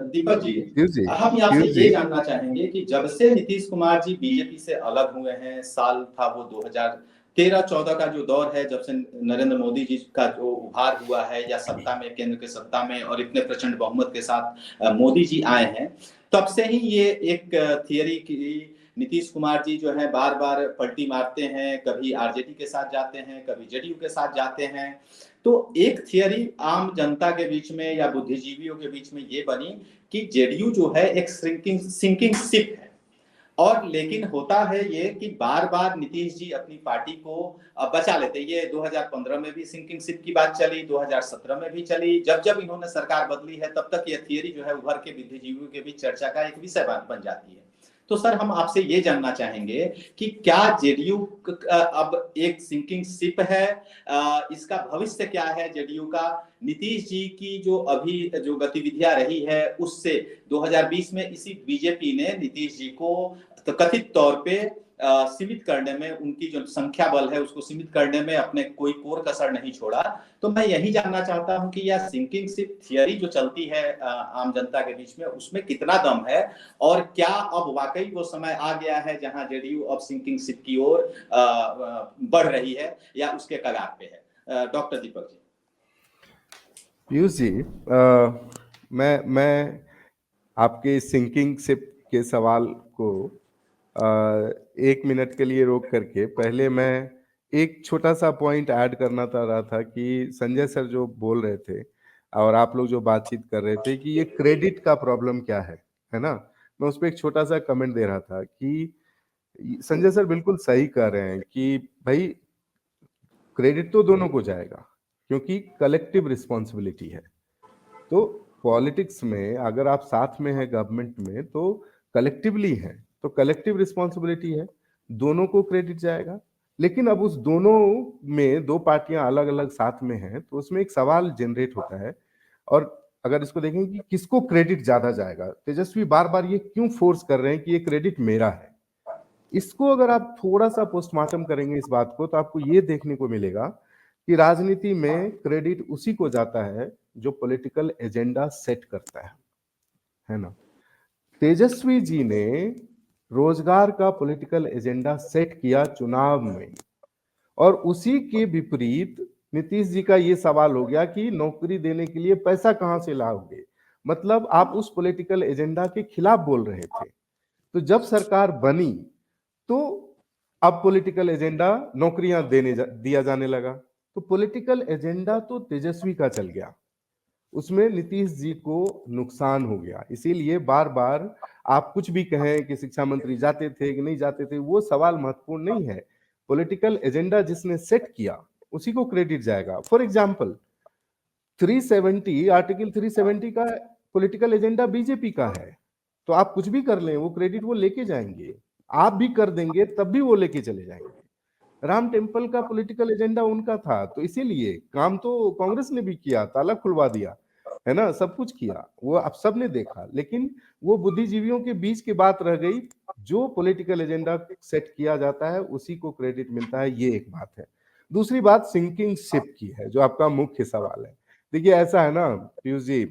दीपक जी, हम आपसे ये जानना चाहेंगे कि जब से नीतीश कुमार जी बीजेपी से अलग हुए हैं, साल था वो 2013-14 का जो दौर है, जब से नरेंद्र मोदी जी का जो उभार हुआ है या सत्ता में, केंद्र के सत्ता में, और इतने प्रचंड बहुमत के साथ मोदी जी आए हैं, तब से ही ये एक थियरी की नीतीश कुमार जी जो है बार बार पलटी मारते हैं, कभी आरजेडी के साथ जाते हैं, कभी जेडीयू के साथ जाते हैं। तो एक थियरी आम जनता के बीच में या बुद्धिजीवियों के बीच में ये बनी कि जेडीयू जो है एक सिंकिंग शिप है। और लेकिन होता है ये कि बार बार नीतीश जी अपनी पार्टी को बचा लेते। ये 2015 में भी सिंकिंग शिप की बात चली, 2017 में भी चली। जब जब इन्होंने सरकार बदली है, तब तक ये थियरी जो है उभर के बुद्धिजीवियों के बीच चर्चा का एक विषय बन जाती है। तो सर, हम आपसे ये जानना चाहेंगे कि क्या जेडीयू अब एक सिंकिंग शिप है? इसका भविष्य क्या है जेडीयू का? नीतीश जी की जो अभी जो गतिविधियां रही है, उससे 2020 में इसी बीजेपी ने नीतीश जी को तो कथित तौर पे सीमित करने में, उनकी जो संख्या बल है उसको सीमित करने में अपने कोई कोर कसर नहीं छोड़ा। तो मैं यही जानना चाहता हूं कि यह सिंकिंग शिप थियरी जो चलती है आम जनता के बीच में, उसमें कितना दम है, और क्या अब वाकई वो समय आ गया है जहां जेडीयू अब सिंकिंग शिप की ओर बढ़ रही है या उसके कगार पे है? डॉक्टर दीपक जी। पीयूष जी, मैं आपके सिंकिंग शिप के सवाल को 1 मिनट के लिए रोक करके, पहले मैं एक छोटा सा पॉइंट ऐड करना चाह रहा था कि संजय सर जो बोल रहे थे और आप लोग जो बातचीत कर रहे थे कि ये क्रेडिट का प्रॉब्लम क्या है ना, मैं उस पर एक छोटा सा कमेंट दे रहा था कि संजय सर बिल्कुल सही कह रहे हैं कि भाई क्रेडिट तो दोनों को जाएगा, क्योंकि कलेक्टिव रिस्पॉन्सिबिलिटी है। तो पॉलिटिक्स में अगर आप साथ में हैं गवर्नमेंट में, तो कलेक्टिवली हैं, तो कलेक्टिव रिस्पॉन्सिबिलिटी है, दोनों को क्रेडिट जाएगा। लेकिन अब उस दोनों में दो पार्टियां अलग अलग साथ में हैं, तो उसमें एक सवाल जनरेट होता है। और अगर इसको देखें कि किसको क्रेडिट ज्यादा जाएगा, तेजस्वी बार बार ये क्यों फोर्स कर रहे हैं कि ये क्रेडिट मेरा है। इसको अगर आप थोड़ा सा पोस्टमार्टम करेंगे इस बात को, तो आपको ये देखने को मिलेगा कि राजनीति में क्रेडिट उसी को जाता है जो पॉलिटिकल एजेंडा सेट करता है ना। तेजस्वी जी ने रोजगार का पॉलिटिकल एजेंडा सेट किया चुनाव में, और उसी के विपरीत नीतीश जी का ये सवाल हो गया कि नौकरी देने के लिए पैसा कहां से लाओगे। मतलब आप उस पॉलिटिकल एजेंडा के खिलाफ बोल रहे थे। तो जब सरकार बनी तो अब पॉलिटिकल एजेंडा नौकरियां दिया जाने लगा। तो पॉलिटिकल एजेंडा तो तेजस्वी का चल गया, उसमें नीतीश जी को नुकसान हो गया। इसीलिए बार बार आप कुछ भी कहें कि शिक्षा मंत्री जाते थे कि नहीं जाते थे, वो सवाल महत्वपूर्ण नहीं है। पॉलिटिकल एजेंडा जिसने सेट किया उसी को क्रेडिट जाएगा। फॉर एग्जाम्पल 370 आर्टिकल 370 का पॉलिटिकल एजेंडा बीजेपी का है, तो आप कुछ भी कर लें वो क्रेडिट वो लेके जाएंगे। आप भी कर देंगे तब भी वो लेके चले जाएंगे। राम टेम्पल का पॉलिटिकल एजेंडा उनका था, तो इसीलिए काम तो कांग्रेस ने भी किया, ताला खुलवा दिया, है ना, सब कुछ किया, वो अब सबने देखा। लेकिन वो बुद्धिजीवियों के बीच की बात रह गई। जो पॉलिटिकल एजेंडा सेट किया जाता है उसी को क्रेडिट मिलता है, ये एक बात है। दूसरी बात सिंकिंग शिप की है, जो आपका मुख्य सवाल है। देखिए ऐसा है ना पीयूष जी,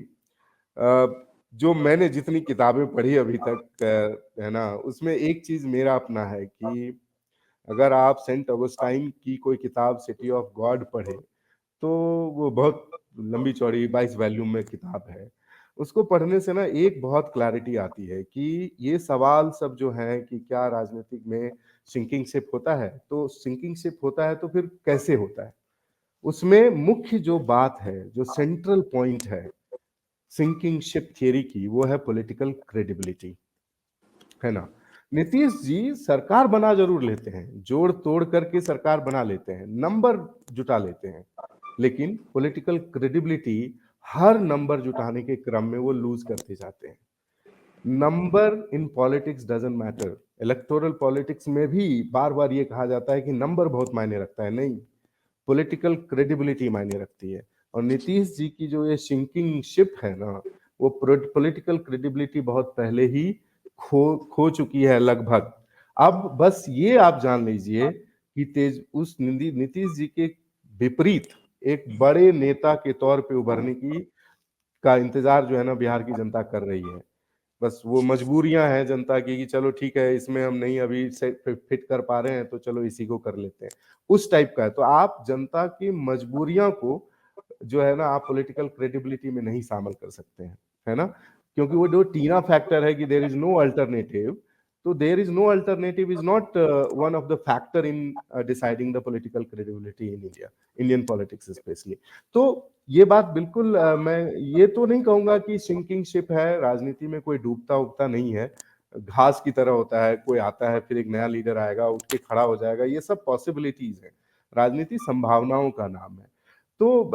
जो मैंने जितनी किताबें पढ़ी अभी तक, है ना, उसमें एक चीज मेरा अपना है कि अगर आप सेंट ऑगस्टाइन की कोई किताब सिटी ऑफ गॉड पढ़े तो वो बहुत लंबी चौड़ी 22 वॉल्यूम में किताब है। उसको पढ़ने से ना एक बहुत क्लैरिटी आती है कि ये सवाल सब जो है कि क्या राजनीतिक में सिंकिंग शिप होता है, तो सिंकिंग शिप होता है तो फिर कैसे होता है। उसमें मुख्य जो बात है, जो सेंट्रल पॉइंट है सिंकिंग शिप थियरी की, वो है पॉलिटिकल क्रेडिबिलिटी, है ना। नीतीश जी सरकार बना जरूर लेते हैं, जोड़ तोड़ करके सरकार बना लेते हैं, नंबर जुटा लेते हैं, लेकिन पॉलिटिकल क्रेडिबिलिटी हर नंबर जुटाने के क्रम में वो लूज करते जाते हैं। Number in politics doesn't matter. Electoral politics में भी बार बार ये कहा जाता है कि नंबर बहुत मायने रखता है, नहीं, पॉलिटिकल क्रेडिबिलिटी मायने रखती है। और नीतीश जी की जो ये सिंकिंग शिप है ना, वो पॉलिटिकल क्रेडिबिलिटी बहुत पहले ही खो चुकी है लगभग। अब बस ये आप जान लीजिए कि उस नीतीश जी के विपरीत एक बड़े नेता के तौर पे उभरने का इंतजार जो है ना बिहार की जनता कर रही है। बस वो मजबूरियां हैं जनता की कि चलो ठीक है, इसमें हम नहीं अभी से फिट कर पा रहे हैं तो चलो इसी को कर लेते हैं, उस टाइप का है। तो आप जनता की मजबूरियां को जो है ना आप पॉलिटिकल क्रेडिबिलिटी में नहीं शामिल कर सकते हैं, है ना, क्योंकि वो जो टीना फैक्टर है कि देयर इज नो अल्टरनेटिव, तो there is no alternative is not one of the factor in deciding the political credibility in India, Indian politics specially. तो ये बात बिल्कुल मैं ये तो नहीं कहूंगा कि सिंकिंग शिप है, राजनीति में कोई डूबता उगता नहीं है, घास की तरह होता है, कोई आता है फिर एक नया लीडर आएगा उठ के खड़ा हो जाएगा, ये सब पॉसिबिलिटीज है। राजनीति संभावनाओं का नाम है। तो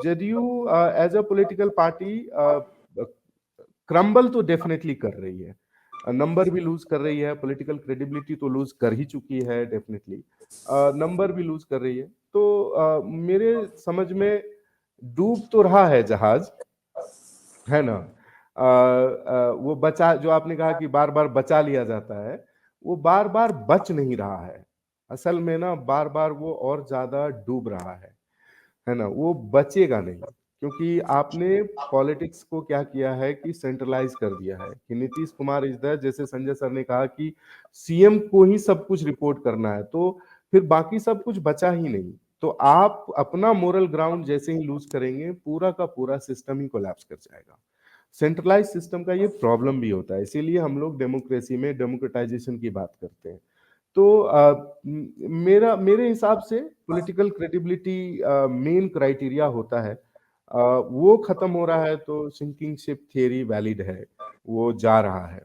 JDU as a political party crumble तो डेफिनेटली कर रही है, नंबर भी लूज कर रही है, पॉलिटिकल क्रेडिबिलिटी तो लूज कर ही चुकी है डेफिनेटली, नंबर भी लूज कर रही है। तो मेरे समझ में डूब तो रहा है जहाज, है ना। वो बचा, जो आपने कहा कि बार बार बचा लिया जाता है, वो बार बार बच नहीं रहा है, असल में ना बार बार वो और ज्यादा डूब रहा है ना, वो बचेगा नहीं। क्योंकि आपने पॉलिटिक्स को क्या किया है कि सेंट्रलाइज कर दिया है कि नीतीश कुमार इज द, जैसे संजय सर ने कहा कि सीएम को ही सब कुछ रिपोर्ट करना है, तो फिर बाकी सब कुछ बचा ही नहीं। तो आप अपना मोरल ग्राउंड जैसे ही लूज करेंगे पूरा का पूरा सिस्टम ही कोलैप्स कर जाएगा। सेंट्रलाइज सिस्टम का ये प्रॉब्लम भी होता है, इसीलिए हम लोग डेमोक्रेसी में डेमोक्रेटाइजेशन की बात करते हैं। तो मेरे हिसाब से पॉलिटिकल क्रेडिबिलिटी मेन क्राइटेरिया होता है, वो खत्म हो रहा है तो सिंकिंग शिप थियरी वैलिड है, वो जा रहा है।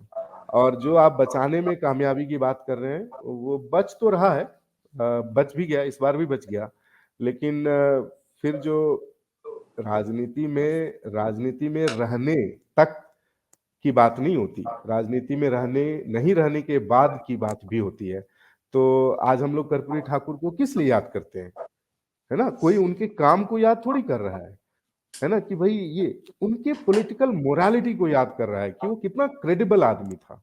और जो आप बचाने में कामयाबी की बात कर रहे हैं वो बच तो रहा है, बच भी गया, इस बार भी बच गया, लेकिन फिर जो राजनीति में रहने तक की बात नहीं होती, राजनीति में रहने नहीं रहने के बाद की बात भी होती है। तो आज हम लोग कर्पूरी ठाकुर को किस लिए याद करते हैं, है ना, कोई उनके काम को याद थोड़ी कर रहा है ना, कि भाई ये उनके पॉलिटिकल मोरालिटी को याद कर रहा है कि वो कितना क्रेडिबल आदमी था,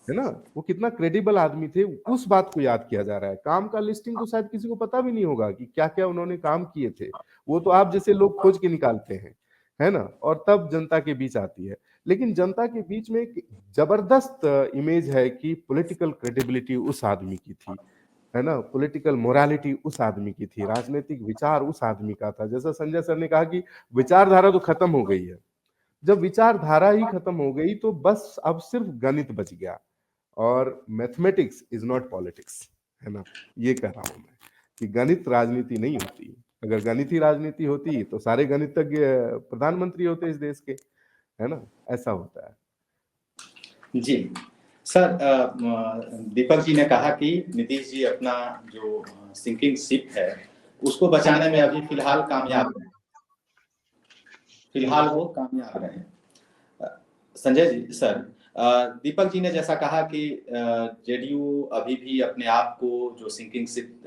है ना, वो कितना क्रेडिबल आदमी थे, उस बात को याद किया जा रहा है। काम का लिस्टिंग तो शायद किसी को पता भी नहीं होगा कि क्या क्या उन्होंने काम किए थे, वो तो आप जैसे लोग खोज के निकालते हैं है ना, और तब जनता के बीच आती है। लेकिन जनता के बीच में एक जबरदस्त इमेज है कि पॉलिटिकल क्रेडिबिलिटी उस आदमी की थी, है ना, पॉलिटिकल मोरालिटी उस आदमी की थी, राजनीतिक विचार उस आदमी का था। जैसा संजय सर ने कहा कि विचारधारा तो खत्म हो गई है। जब विचारधारा ही खत्म हो गई तो बस अब सिर्फ गणित बच गया, और मैथमेटिक्स इज नॉट पॉलिटिक्स, है ना। ये कह रहा हूं मैं कि गणित राजनीति नहीं होती। अगर गणित ही राजनीति होती तो सारे गणितज्ञ प्रधानमंत्री होते इस देश के, है ना। ऐसा होता है जी सर, दीपक जी ने कहा कि नीतीश जी अपना जो सिंकिंग शिप है उसको बचाने में अभी फिलहाल कामयाब है, फिलहाल वो कामयाब रहे। संजय जी सर, दीपक जी ने जैसा कहा कि जेडीयू अभी भी अपने आप को जो सिंकिंग शिप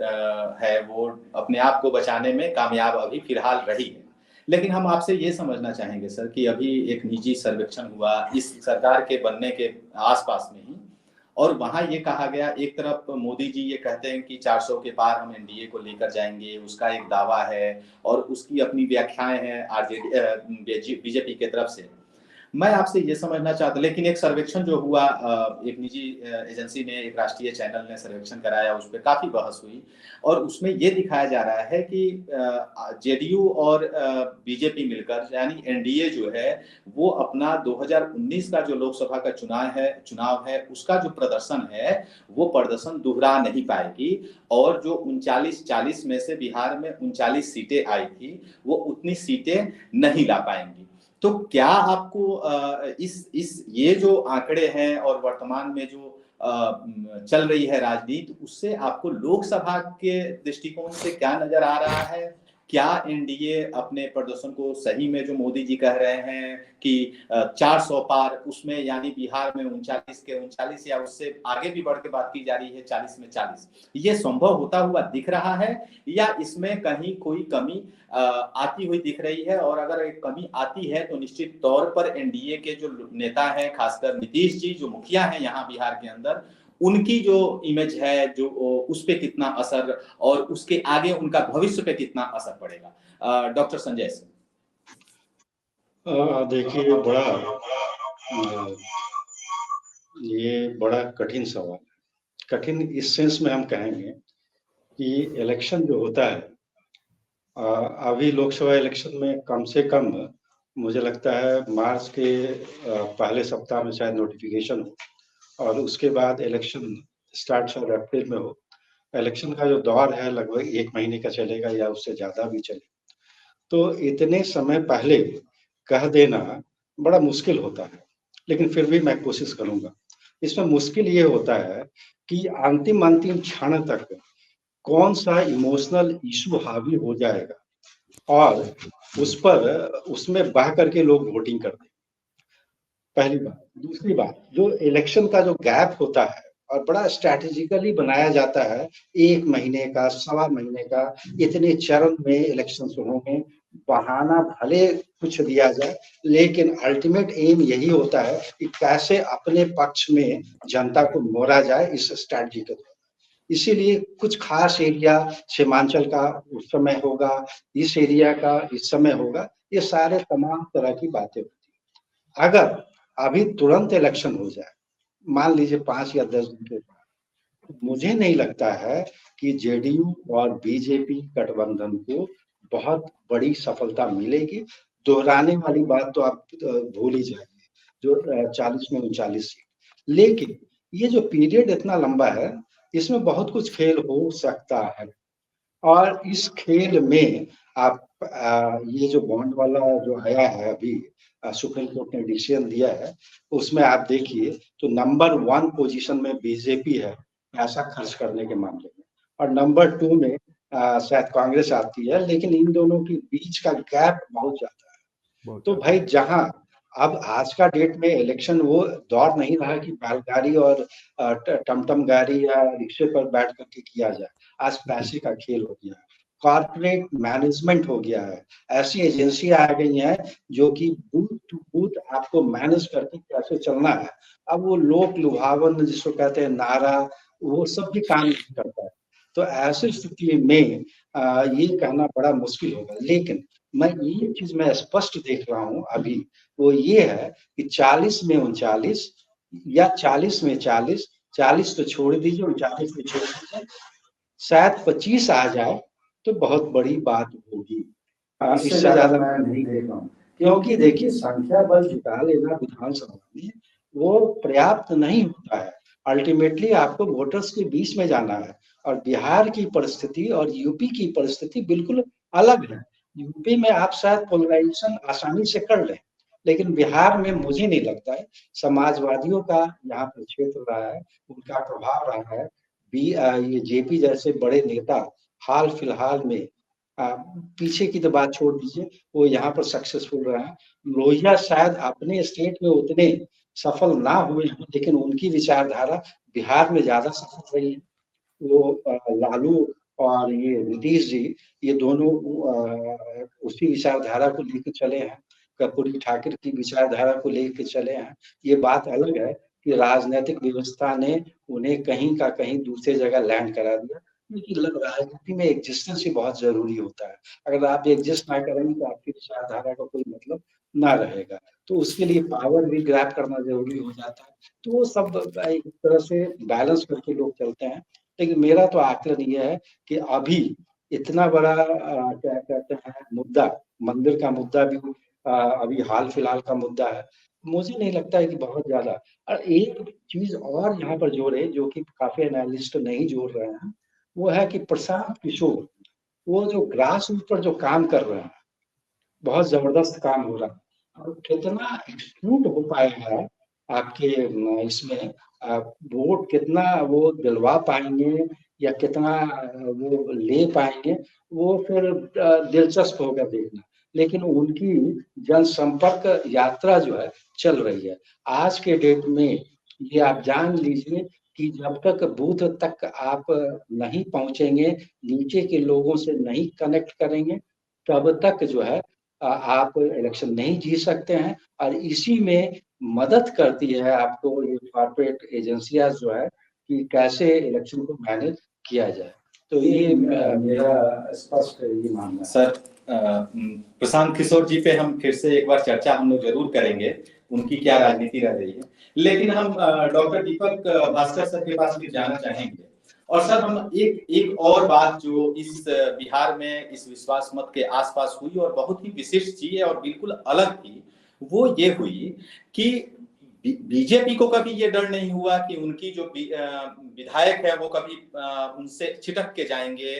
है वो अपने आप को बचाने में कामयाब अभी फिलहाल रही है। लेकिन हम आपसे ये समझना चाहेंगे सर कि अभी एक निजी सर्वेक्षण हुआ इस सरकार के बनने के आसपास में ही, और वहां ये कहा गया, एक तरफ मोदी जी ये कहते हैं कि 400 के पार हम एनडीए को लेकर जाएंगे, उसका एक दावा है और उसकी अपनी व्याख्याएं हैं आरजेडी बीजेपी की तरफ से। मैं आपसे ये समझना चाहता, लेकिन एक सर्वेक्षण जो हुआ, एक निजी एजेंसी ने, एक राष्ट्रीय चैनल ने सर्वेक्षण कराया, उस पर काफी बहस हुई और उसमें ये दिखाया जा रहा है कि जेडीयू और बीजेपी मिलकर यानी एनडीए जो है वो अपना 2019 का जो लोकसभा का चुनाव है उसका जो प्रदर्शन है वो प्रदर्शन दोहरा नहीं पाएगी, और जो 39-40 में से बिहार में 39 सीटें आई थी वो उतनी सीटें नहीं ला पाएंगी। तो क्या आपको इस ये जो आंकड़े हैं और वर्तमान में जो चल रही है राजनीति, उससे आपको लोकसभा के दृष्टिकोण से क्या नजर आ रहा है? क्या एनडीए अपने प्रदर्शन को सही में, जो मोदी जी कह रहे हैं कि 400 पार, उसमें यानी बिहार में 39 के 39 या उससे आगे भी बढ़ के बात की जा रही है 40 में 40, ये संभव होता हुआ दिख रहा है या इसमें कहीं कोई कमी आती हुई दिख रही है? और अगर एक कमी आती है तो निश्चित तौर पर एनडीए के जो नेता हैं, खासकर नीतीश जी जो मुखिया हैं यहाँ बिहार के अंदर, उनकी जो इमेज है जो उस पे कितना असर और उसके आगे उनका भविष्य पे कितना असर पड़ेगा? डॉक्टर संजय सिंह। देखिए, ये बड़ा कठिन सवाल है। कठिन इस सेंस में हम कहेंगे कि इलेक्शन जो होता है, अभी लोकसभा इलेक्शन में कम से कम मुझे लगता है मार्च के पहले सप्ताह में शायद नोटिफिकेशन हो, और उसके बाद इलेक्शन स्टार्ट शायद अप्रैल में हो। इलेक्शन का जो दौर है लगभग 1 महीने का चलेगा या उससे ज्यादा भी चले, तो इतने समय पहले कह देना बड़ा मुश्किल होता है, लेकिन फिर भी मैं कोशिश करूंगा। इसमें मुश्किल ये होता है कि अंतिम क्षण तक कौन सा इमोशनल इशू हावी हो जाएगा और उसमें बह करके लोग वोटिंग कर दें, पहली बात। दूसरी बात, जो इलेक्शन का जो गैप होता है और बड़ा स्ट्रैटेजिकली बनाया जाता है, 1 महीने का, 1.25 महीने का, इतने चरण में इलेक्शन होंगे, बहाना भले कुछ दिया जाए, लेकिन अल्टीमेट एम यही होता है कि कैसे अपने पक्ष में जनता को मोड़ा जाए इस स्ट्रैटेजी के द्वारा। इसीलिए कुछ खास एरिया सीमांचल का उस समय होगा, इस एरिया का इस समय होगा, ये सारे तमाम तरह की बातें होती हैं। अगर अभी तुरंत इलेक्शन हो जाए, मान लीजिए 5 या 10 दिन के बाद, मुझे नहीं लगता है कि जेडीयू और बीजेपी गठबंधन को बहुत बड़ी सफलता मिलेगी। दोहराने वाली बात तो आप भूल ही जाएंगे, जो 40 में 39 सीट। लेकिन ये जो पीरियड इतना लंबा है, इसमें बहुत कुछ खेल हो सकता है, और इस खेल में आप ये जो बॉन्ड वाला जो आया है अभी, सुप्रीम कोर्ट ने डिसीजन दिया है, उसमें आप देखिए तो नंबर 1 पोजीशन में बीजेपी है पैसा खर्च करने के मामले में, और नंबर 2 में शायद कांग्रेस आती है, लेकिन इन दोनों के बीच का गैप बहुत ज्यादा है। तो भाई, जहां अब आज का डेट में इलेक्शन वो दौर नहीं रहा कि बैलगाड़ी और टमटम गाड़ी या रिक्शे पर बैठ करके किया जाए। आज पैसे का खेल हो गया है, कॉर्पोरेट मैनेजमेंट हो गया है, ऐसी एजेंसियां आ गई हैं जो कि बूथ टू बूथ आपको मैनेज करके कैसे चलना है। अब वो लोक लुभावन जिसको कहते हैं नारा, वो सब भी काम नहीं करता है। तो ऐसी स्थिति में ये कहना बड़ा मुश्किल होगा। लेकिन मैं ये चीज मैं स्पष्ट देख रहा हूँ अभी, वो ये है कि 40 में 39 या 40 में 40, 40 तो छोड़ दीजिए, 39 में छोड़ दीजिए, शायद 25 आ जाए तो बहुत बड़ी बात होगी। इससे ज्यादा मैं नहीं देख रहा हूँ, क्योंकि देखिए संख्या बल जुटा लेना विधानसभा में वो पर्याप्त नहीं होता है। अल्टीमेटली आपको वोटर्स के बीच में जाना है, और बिहार की परिस्थिति और यूपी की परिस्थिति बिल्कुल अलग है। यूपी में आप शायद पोलराइजेशन आसानी से कर लें, लेकिन बिहार में मुझे नहीं लगता है। समाजवादियों का यहाँ पर क्षेत्र रहा है, उनका प्रभाव रहा है। ये जेपी जैसे बड़े नेता हाल फिलहाल में, पीछे की तो बात छोड़ दीजिए, वो यहाँ पर सक्सेसफुल रहा है। लोहिया शायद अपने स्टेट में उतने सफल ना हुए हैं, लेकिन उनकी विचारधारा बिहार में ज्यादा सफल रही है। वो लालू और ये नीतीश जी, ये दोनों उसी विचारधारा को लेकर चले हैं, कर्पूरी ठाकुर की विचारधारा को लेकर चले हैं। ये बात अलग है कि राजनीतिक व्यवस्था ने उन्हें कहीं का कहीं दूसरे जगह लैंड करा दिया, क्योंकि राजनीति में एग्जिस्टेंस ही बहुत जरूरी होता है। अगर आप एग्जिस्ट ना करेंगे तो आपकी विचारधारा का कोई मतलब ना रहेगा, तो उसके लिए पावर भी ग्रैब करना जरूरी हो जाता है। तो वो सब एक तरह से बैलेंस करके लोग चलते हैं। लेकिन मेरा तो आकलन ये है कि अभी इतना बड़ा क्या कहते हैं मुद्दा, मंदिर का मुद्दा भी अभी हाल फिलहाल का मुद्दा है। मुझे नहीं लगता है कि बहुत ज्यादा। और एक चीज और यहाँ पर जोड़े, जो कि काफी एनालिस्ट नहीं जोड़ रहे हैं, वो है कि प्रशांत किशोर, वो जो ग्रास रूट पर जो काम कर रहे हैं, बहुत जबरदस्त काम हो रहा है। और कितना एक्सक्लूड हो पाया है आपके इसमें, वोट कितना वो दिलवा पाएंगे या कितना वो ले पाएंगे, वो फिर दिलचस्प होगा देखना। लेकिन उनकी जनसंपर्क यात्रा जो है चल रही है आज के डेट में। ये आप जान लीजिए कि जब तक बूथ तक आप नहीं पहुंचेंगे, नीचे के लोगों से नहीं कनेक्ट करेंगे, तब तक जो है आप इलेक्शन नहीं जीत सकते हैं। और इसी में मदद करती है आपको ये कॉर्पोरेट एजेंसियां जो है, कि कैसे इलेक्शन को मैनेज किया जाए। तो ये मेरा स्पष्ट ये मानना है। सर, प्रशांत किशोर जी पे हम फिर से एक बार चर्चा हम लोग जरूर करेंगे, उनकी क्या राजनीति रह रही है। लेकिन हम डॉक्टर दीपक भास्कर सर के पास भी जाना चाहेंगे। और सर, हम एक और बात जो इस बिहार में इस विश्वास मत के आसपास हुई और बहुत ही विशिष्ट चीज है और बिल्कुल अलग थी, वो ये हुई कि बीजेपी को कभी ये डर नहीं हुआ कि उनकी जो विधायक है वो कभी उनसे छिटक के जाएंगे,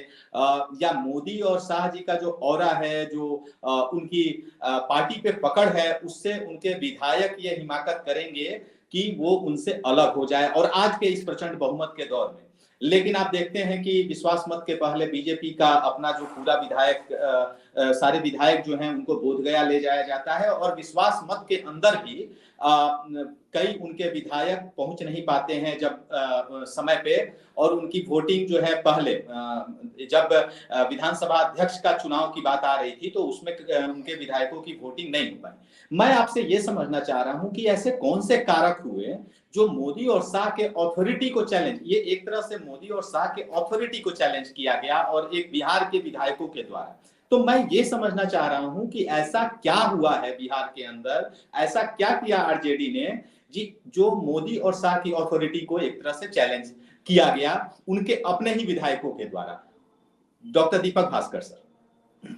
या मोदी और शाह जी का जो ऑरा है, जो उनकी पार्टी पे पकड़ है, उससे उनके विधायक ये हिमाकत करेंगे कि वो उनसे अलग हो जाए। और आज के इस प्रचंड बहुमत के दौर में, लेकिन आप देखते हैं कि विश्वास मत के पहले बीजेपी का अपना जो पूरा विधायक, सारे विधायक जो हैं उनको बोधगया ले जाया जाता है, और विश्वास मत के अंदर ही कई उनके विधायक पहुंच नहीं पाते हैं जब समय पे। और उनकी वोटिंग जो है पहले, जब विधानसभा अध्यक्ष का चुनाव की बात आ रही थी, तो उसमें उनके विधायकों की वोटिंग नहीं हो पाई। मैं आपसे ये समझना चाह रहा हूं कि ऐसे कौन से कारक हुए जो मोदी और शाह के अथॉरिटी को चैलेंज, ये एक तरह से मोदी और शाह के अथॉरिटी को चैलेंज किया गया और एक बिहार के विधायकों के द्वारा। तो मैं ये समझना चाह रहा हूं कि ऐसा क्या हुआ है बिहार के अंदर, ऐसा क्या किया आरजेडी ने जी, जो मोदी और शाह की अथॉरिटी को एक तरह से चैलेंज किया गया उनके अपने ही विधायकों के द्वारा। डॉक्टर दीपक भास्कर सर।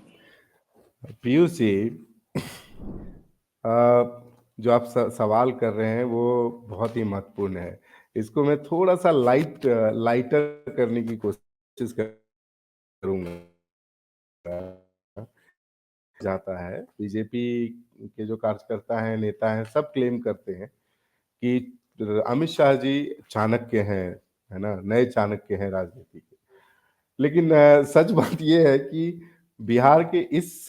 पीयूष जी, जो आप सवाल कर रहे हैं वो बहुत ही महत्वपूर्ण है। इसको मैं थोड़ा सा लाइटर करने की कोशिश करूंगा। जाता है, बीजेपी के जो कार्यकर्ता हैं, नेता हैं, सब क्लेम करते हैं कि अमित शाह जी चाणक्य हैं, है ना, नए चाणक्य हैं राजनीति के। लेकिन सच बात यह है कि बिहार के इस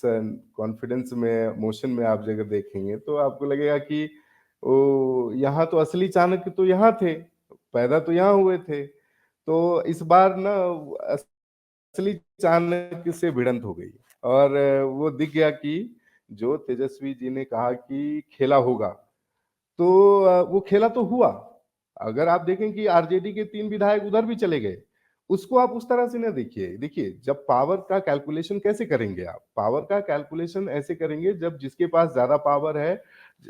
कॉन्फिडेंस में, मोशन में आप जगह देखेंगे तो आपको लगेगा कि ओ, यहाँ तो असली चाणक्य तो यहाँ थे, पैदा तो यहाँ हुए थे। तो इस बार ना असली चाणक्य से भिड़ंत हो गई, और वो दिख गया कि जो तेजस्वी जी ने कहा कि खेला होगा, तो वो खेला तो हुआ। अगर आप देखें कि आरजेडी के 3 विधायक उधर भी चले गए, उसको आप उस तरह से ना देखिए। देखिए, जब पावर का कैलकुलेशन कैसे करेंगे आप? पावर का कैलकुलेशन ऐसे करेंगे जब जिसके पास ज़्यादा पावर है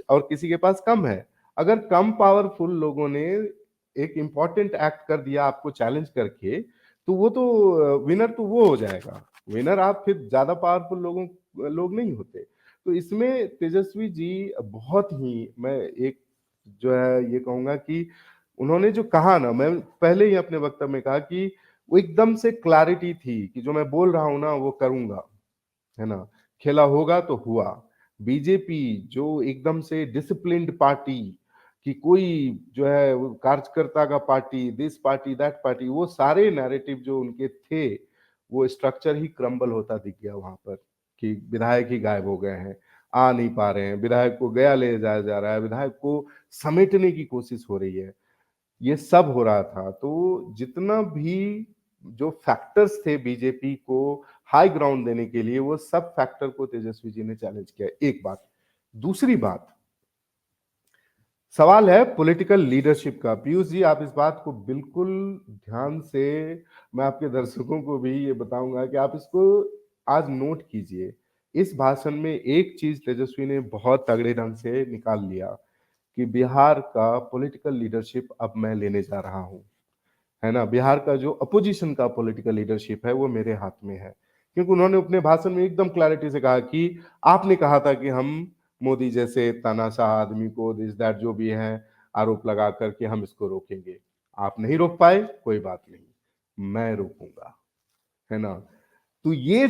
और किसी के पास कम है। अगर कम पावरफुल लोगों ने एक इम्पोर्टेंट एक्ट कर दिया आपको चैलेंज करके, तो वो तो विनर तो वो हो जाएगा। विनर आप फिर ज़्यादा पावरफुल लोग नहीं होते। तो इसमें तेजस्वी जी बहुत ही, मैं एक जो है ये कहूँगा कि उन्होंने जो कहा ना, मैं पहले ही अपने वक्तव्य में कहा कि वो एकदम से क्लैरिटी थी कि जो मैं बोल रहा हूँ ना वो करूँगा, है ना? खेला होगा तो हुआ। बीजेपी जो एकदम से डिसिप्लिन्ड पार्टी कि कोई जो है वो कार्यकर्ता का party, this party, that party, वो सारे नैरेटिव जो उनके थे, वो स्ट्रक्चर ही क्रम्बल होता दिख गया वहाँ पर कि विधायक ही गायब हो गए हैं, आ नहीं पा रहे हैं, विधायक को गया ले जाया जा रहा है, विधायक को समेटने की कोशिश हो रही है। ये सब हो रहा था। तो जितना भी जो फैक्टर्स थे बीजेपी को हाई ग्राउंड देने के लिए, वो सब फैक्टर को तेजस्वी जी ने चैलेंज किया, एक बात। दूसरी बात, सवाल है पॉलिटिकल लीडरशिप का। पीयूष जी, आप इस बात को बिल्कुल ध्यान से, मैं आपके दर्शकों को भी ये बताऊंगा कि आप इसको आज नोट कीजिए। इस भाषण में एक चीज तेजस्वी ने बहुत तगड़े ढंग से निकाल लिया कि बिहार का पॉलिटिकल लीडरशिप अब मैं लेने जा रहा हूं, है ना? बिहार का जो अपोजिशन का पॉलिटिकल लीडरशिप है वो मेरे हाथ में है। क्योंकि उन्होंने अपने भाषण में एकदम क्लैरिटी से कहा कि आपने कहा था कि हम मोदी जैसे तानाशाह आदमी को दिस दैट जो भी है आरोप लगा करके हम इसको रोकेंगे। आप नहीं रोक पाए, कोई बात नहीं, मैं रोकूंगा, है ना? तो ये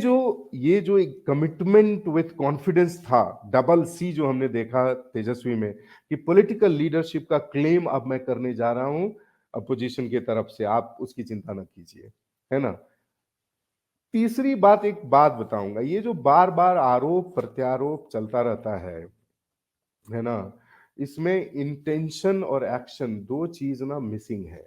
जो एक कमिटमेंट विथ कॉन्फिडेंस था, डबल सी जो हमने देखा तेजस्वी में, कि पॉलिटिकल लीडरशिप का क्लेम अब मैं करने जा रहा हूं अपोजिशन की तरफ से, आप उसकी चिंता न कीजिए, है ना? तीसरी बात, एक बात बताऊंगा, ये जो बार बार आरोप प्रत्यारोप चलता रहता है ना, इसमें इंटेंशन और एक्शन दो चीज ना मिसिंग है।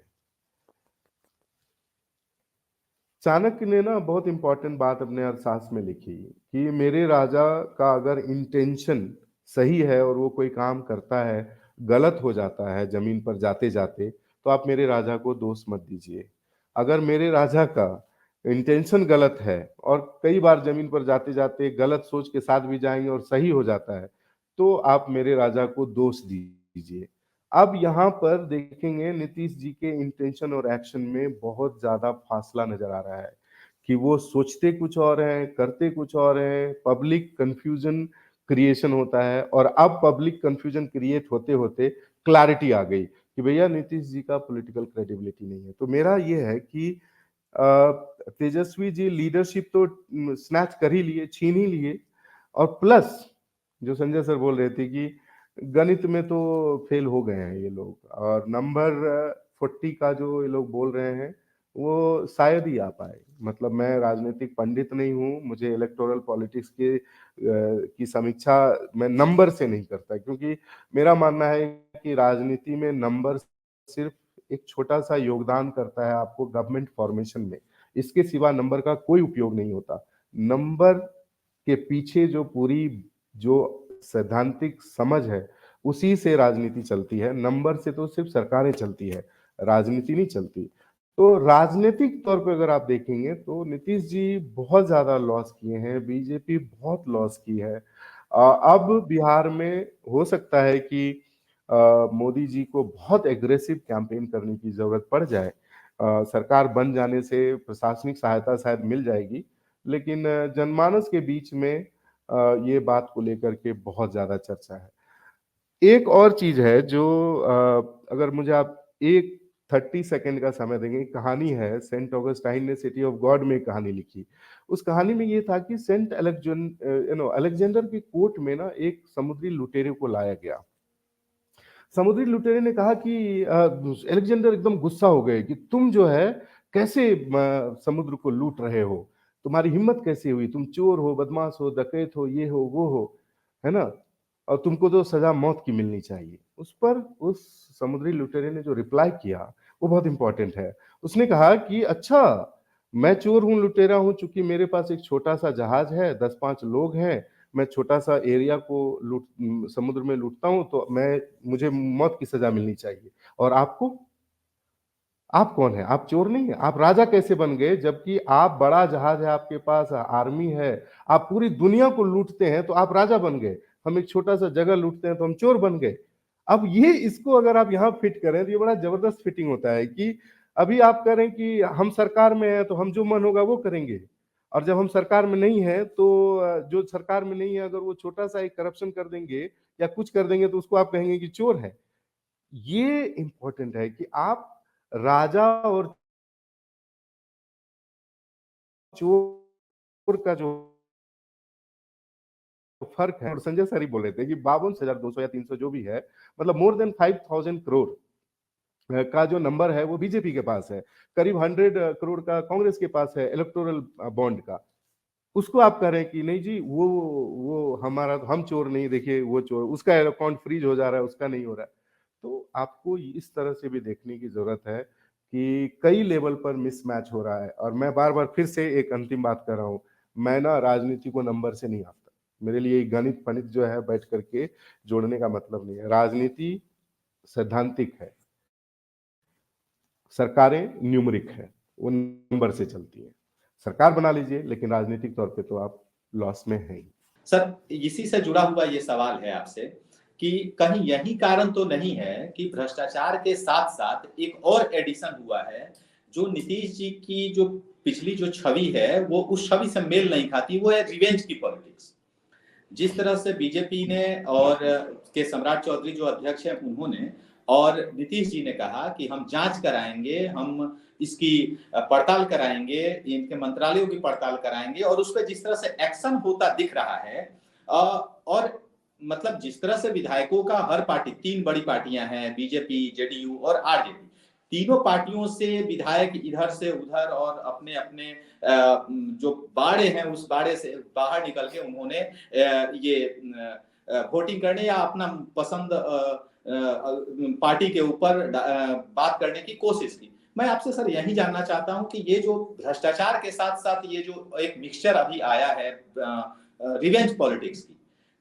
चाणक्य ने ना बहुत इंपॉर्टेंट बात अपने अर्थशास्त्र में लिखी कि मेरे राजा का अगर इंटेंशन सही है और वो कोई काम करता है, गलत हो जाता है जमीन पर जाते जाते, तो आप मेरे राजा को दोष मत दीजिए। अगर मेरे राजा का इंटेंशन गलत है और कई बार जमीन पर जाते जाते गलत सोच के साथ भी जाएंगे और सही हो जाता है, तो आप मेरे राजा को दोष दीजिए। अब यहाँ पर देखेंगे नीतीश जी के इंटेंशन और एक्शन में बहुत ज्यादा फासला नजर आ रहा है कि वो सोचते कुछ और हैं, करते कुछ और हैं, पब्लिक कंफ्यूजन क्रिएशन होता है। और अब पब्लिक कंफ्यूजन क्रिएट होते होते क्लैरिटी आ गई कि भैया नीतीश जी का पॉलिटिकल क्रेडिबिलिटी नहीं है। तो मेरा ये है कि तेजस्वी जी लीडरशिप तो स्नैच कर ही लिए, छीन ही लिए, और प्लस जो संजय सर बोल रहे थे कि गणित में तो फेल हो गए हैं ये लोग, और नंबर 40 का जो ये लोग बोल रहे हैं वो शायद ही आ पाए। मतलब मैं राजनीतिक पंडित नहीं हूँ, मुझे इलेक्टोरल पॉलिटिक्स की समीक्षा मैं नंबर से नहीं करता, क्योंकि मेरा मानना है कि राजनीति में नंबर सिर्फ एक छोटा सा योगदान करता है आपको गवर्नमेंट फॉर्मेशन में। इसके सिवा नंबर का कोई उपयोग नहीं होता। नंबर के पीछे जो पूरी जो सैद्धांतिक समझ है, उसी से राजनीति चलती है। नंबर से तो सिर्फ सरकारें चलती है, राजनीति नहीं चलती। तो राजनीतिक तौर पे अगर आप देखेंगे तो नीतीश जी बहुत ज्यादा लॉस किए हैं, बीजेपी बहुत लॉस की है। अब बिहार में हो सकता है कि मोदी जी को बहुत एग्रेसिव कैंपेन करने की जरूरत पड़ जाए। सरकार बन जाने से प्रशासनिक सहायता शायद मिल जाएगी, लेकिन जनमानस के बीच में ये बात को लेकर के बहुत ज्यादा चर्चा है। एक और चीज है जो अगर मुझे आप एक 30 सेकंड का समय देंगे, कहानी है, सेंट ऑगस्टाइन ने सिटी ऑफ गॉड में एक कहानी लिखी। उस कहानी में ये था कि सेंट अलेक्जेंडर की कोर्ट में ना एक समुद्री लुटेरे को लाया गया। समुद्री लुटेरे ने कहा कि अलेक्जेंडर एकदम गुस्सा हो गए कि तुम जो है कैसे समुद्र को लूट रहे हो, तुम्हारी हिम्मत कैसे हुई, तुम चोर हो, बदमाश हो, डकैत हो, ये हो वो हो, है ना, और तुमको तो सजा मौत की मिलनी चाहिए। उस पर उस समुद्री लुटेरे ने जो रिप्लाई किया वो बहुत इंपॉर्टेंट है। उसने कहा कि अच्छा, मैं चोर हूं, लुटेरा हूं, चूंकि मेरे पास एक छोटा सा जहाज है, 10-5 लोग हैं, मैं छोटा सा एरिया को समुद्र में लूटता हूं, तो मुझे मौत की सजा मिलनी चाहिए। और आपको आप कौन है? आप चोर नहीं है? आप राजा कैसे बन गए? जबकि आप बड़ा जहाज है, आपके पास आर्मी है, आप पूरी दुनिया को लूटते हैं तो आप राजा बन गए। हम एक छोटा सा जगह लूटते हैं तो हम चोर बन गए। अब ये इसको अगर आप यहाँ फिट करें तो ये बड़ा जबरदस्त फिटिंग होता है कि अभी आप कह रहे हैं कि हम सरकार में हैं तो हम जो मन होगा वो करेंगे, और जब हम सरकार में नहीं है तो जो सरकार में नहीं है अगर वो छोटा सा एक करप्शन कर देंगे या कुछ कर देंगे तो उसको आप कहेंगे कि चोर है। ये इंपॉर्टेंट है कि आप राजा और चोर का जो फर्क है, और संजय सर ही बोल रहे थे कि 52,200 या 300 जो भी है, मतलब मोर देन 5,000 करोड़ का जो नंबर है वो बीजेपी के पास है, करीब 100 करोड़ का कांग्रेस के पास है इलेक्टोरल बॉन्ड का। उसको आप कह रहे हैं कि नहीं जी वो हमारा, हम चोर नहीं, देखिए वो चोर, उसका अकाउंट फ्रीज हो जा रहा है, उसका नहीं हो रहा है। तो आपको इस तरह से भी देखने की जरूरत है कि कई लेवल पर मिसमैच हो रहा है। और मैं बार बार फिर से एक अंतिम बात कर रहा हूँ, मैं ना राजनीति को नंबर से नहीं आता। मेरे लिए गणित फणित जो है बैठ करके जोड़ने का मतलब नहीं है। राजनीति सैद्धांतिक है, सरकारें न्यूमरिक है, वो नंबर से चलती है। सरकार बना लीजिए लेकिन राजनीतिक तौर पे तो आप लॉस में हैं ही। सर, इसी से जुड़ा हुआ ये सवाल है आपसे कि कहीं यही कारण तो नहीं है कि भ्रष्टाचार के साथ साथ एक और एडिशन हुआ है जो नीतीश जी की जो पिछली जो छवि है वो उस छवि से मेल नहीं खाती, वो है रिवेंज की पॉलिटिक्स। जिस तरह से बीजेपी ने और के सम्राट चौधरी जो अध्यक्ष हैं उन्होंने और नीतीश जी ने कहा कि हम जांच कराएंगे, हम इसकी पड़ताल कराएंगे, इनके मंत्रालयों की पड़ताल कराएंगे, और उस पर जिस तरह से एक्शन होता दिख रहा है और मतलब जिस तरह से विधायकों का हर पार्टी, तीन बड़ी पार्टियां हैं बीजेपी, जेडीयू और आरजेडी, तीनों पार्टियों से विधायक इधर से उधर और अपने अपने जो बाड़े हैं उस बाड़े से बाहर निकल के उन्होंने ये वोटिंग करने या अपना पसंद पार्टी के ऊपर बात करने की कोशिश की। मैं आपसे सर यही जानना चाहता हूं कि ये जो भ्रष्टाचार के साथ साथ ये जो एक मिक्सचर अभी आया है रिवेंज पॉलिटिक्स की,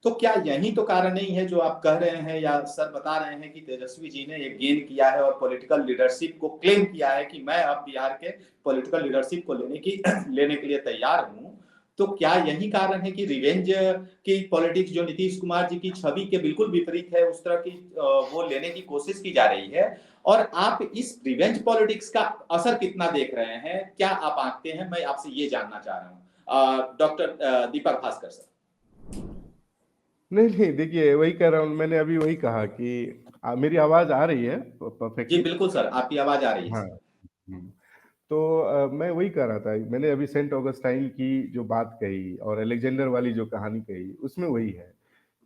तो क्या यही तो कारण नहीं है जो आप कह रहे हैं या सर बता रहे हैं कि तेजस्वी जी ने एक गेन किया है और पॉलिटिकल लीडरशिप को क्लेम किया है कि मैं अब बिहार के पॉलिटिकल लीडरशिप को लेने के लिए तैयार हूं, तो क्या यही कारण है कि रिवेंज की पॉलिटिक्स जो नीतीश कुमार जी की छवि के बिल्कुल विपरीत है, उस तरह की वो लेने की कोशिश की जा रही है? और आप इस रिवेंज पॉलिटिक्स का असर कितना देख रहे हैं, क्या आप आंकते हैं? मैं आपसे ये जानना चाह रहा हूँ डॉक्टर दीपक भास्कर सर। नहीं देखिए, वही कह रहा हूँ, मैंने अभी वही कहा कि मेरी आवाज आ रही है जी परफेक्टली? बिल्कुल सर, आपकी आवाज आ रही है हाँ। सर। तो मैं वही कह रहा था, मैंने अभी सेंट ऑगस्टाइन की जो बात कही और अलेक्जेंडर वाली जो कहानी कही, उसमें वही है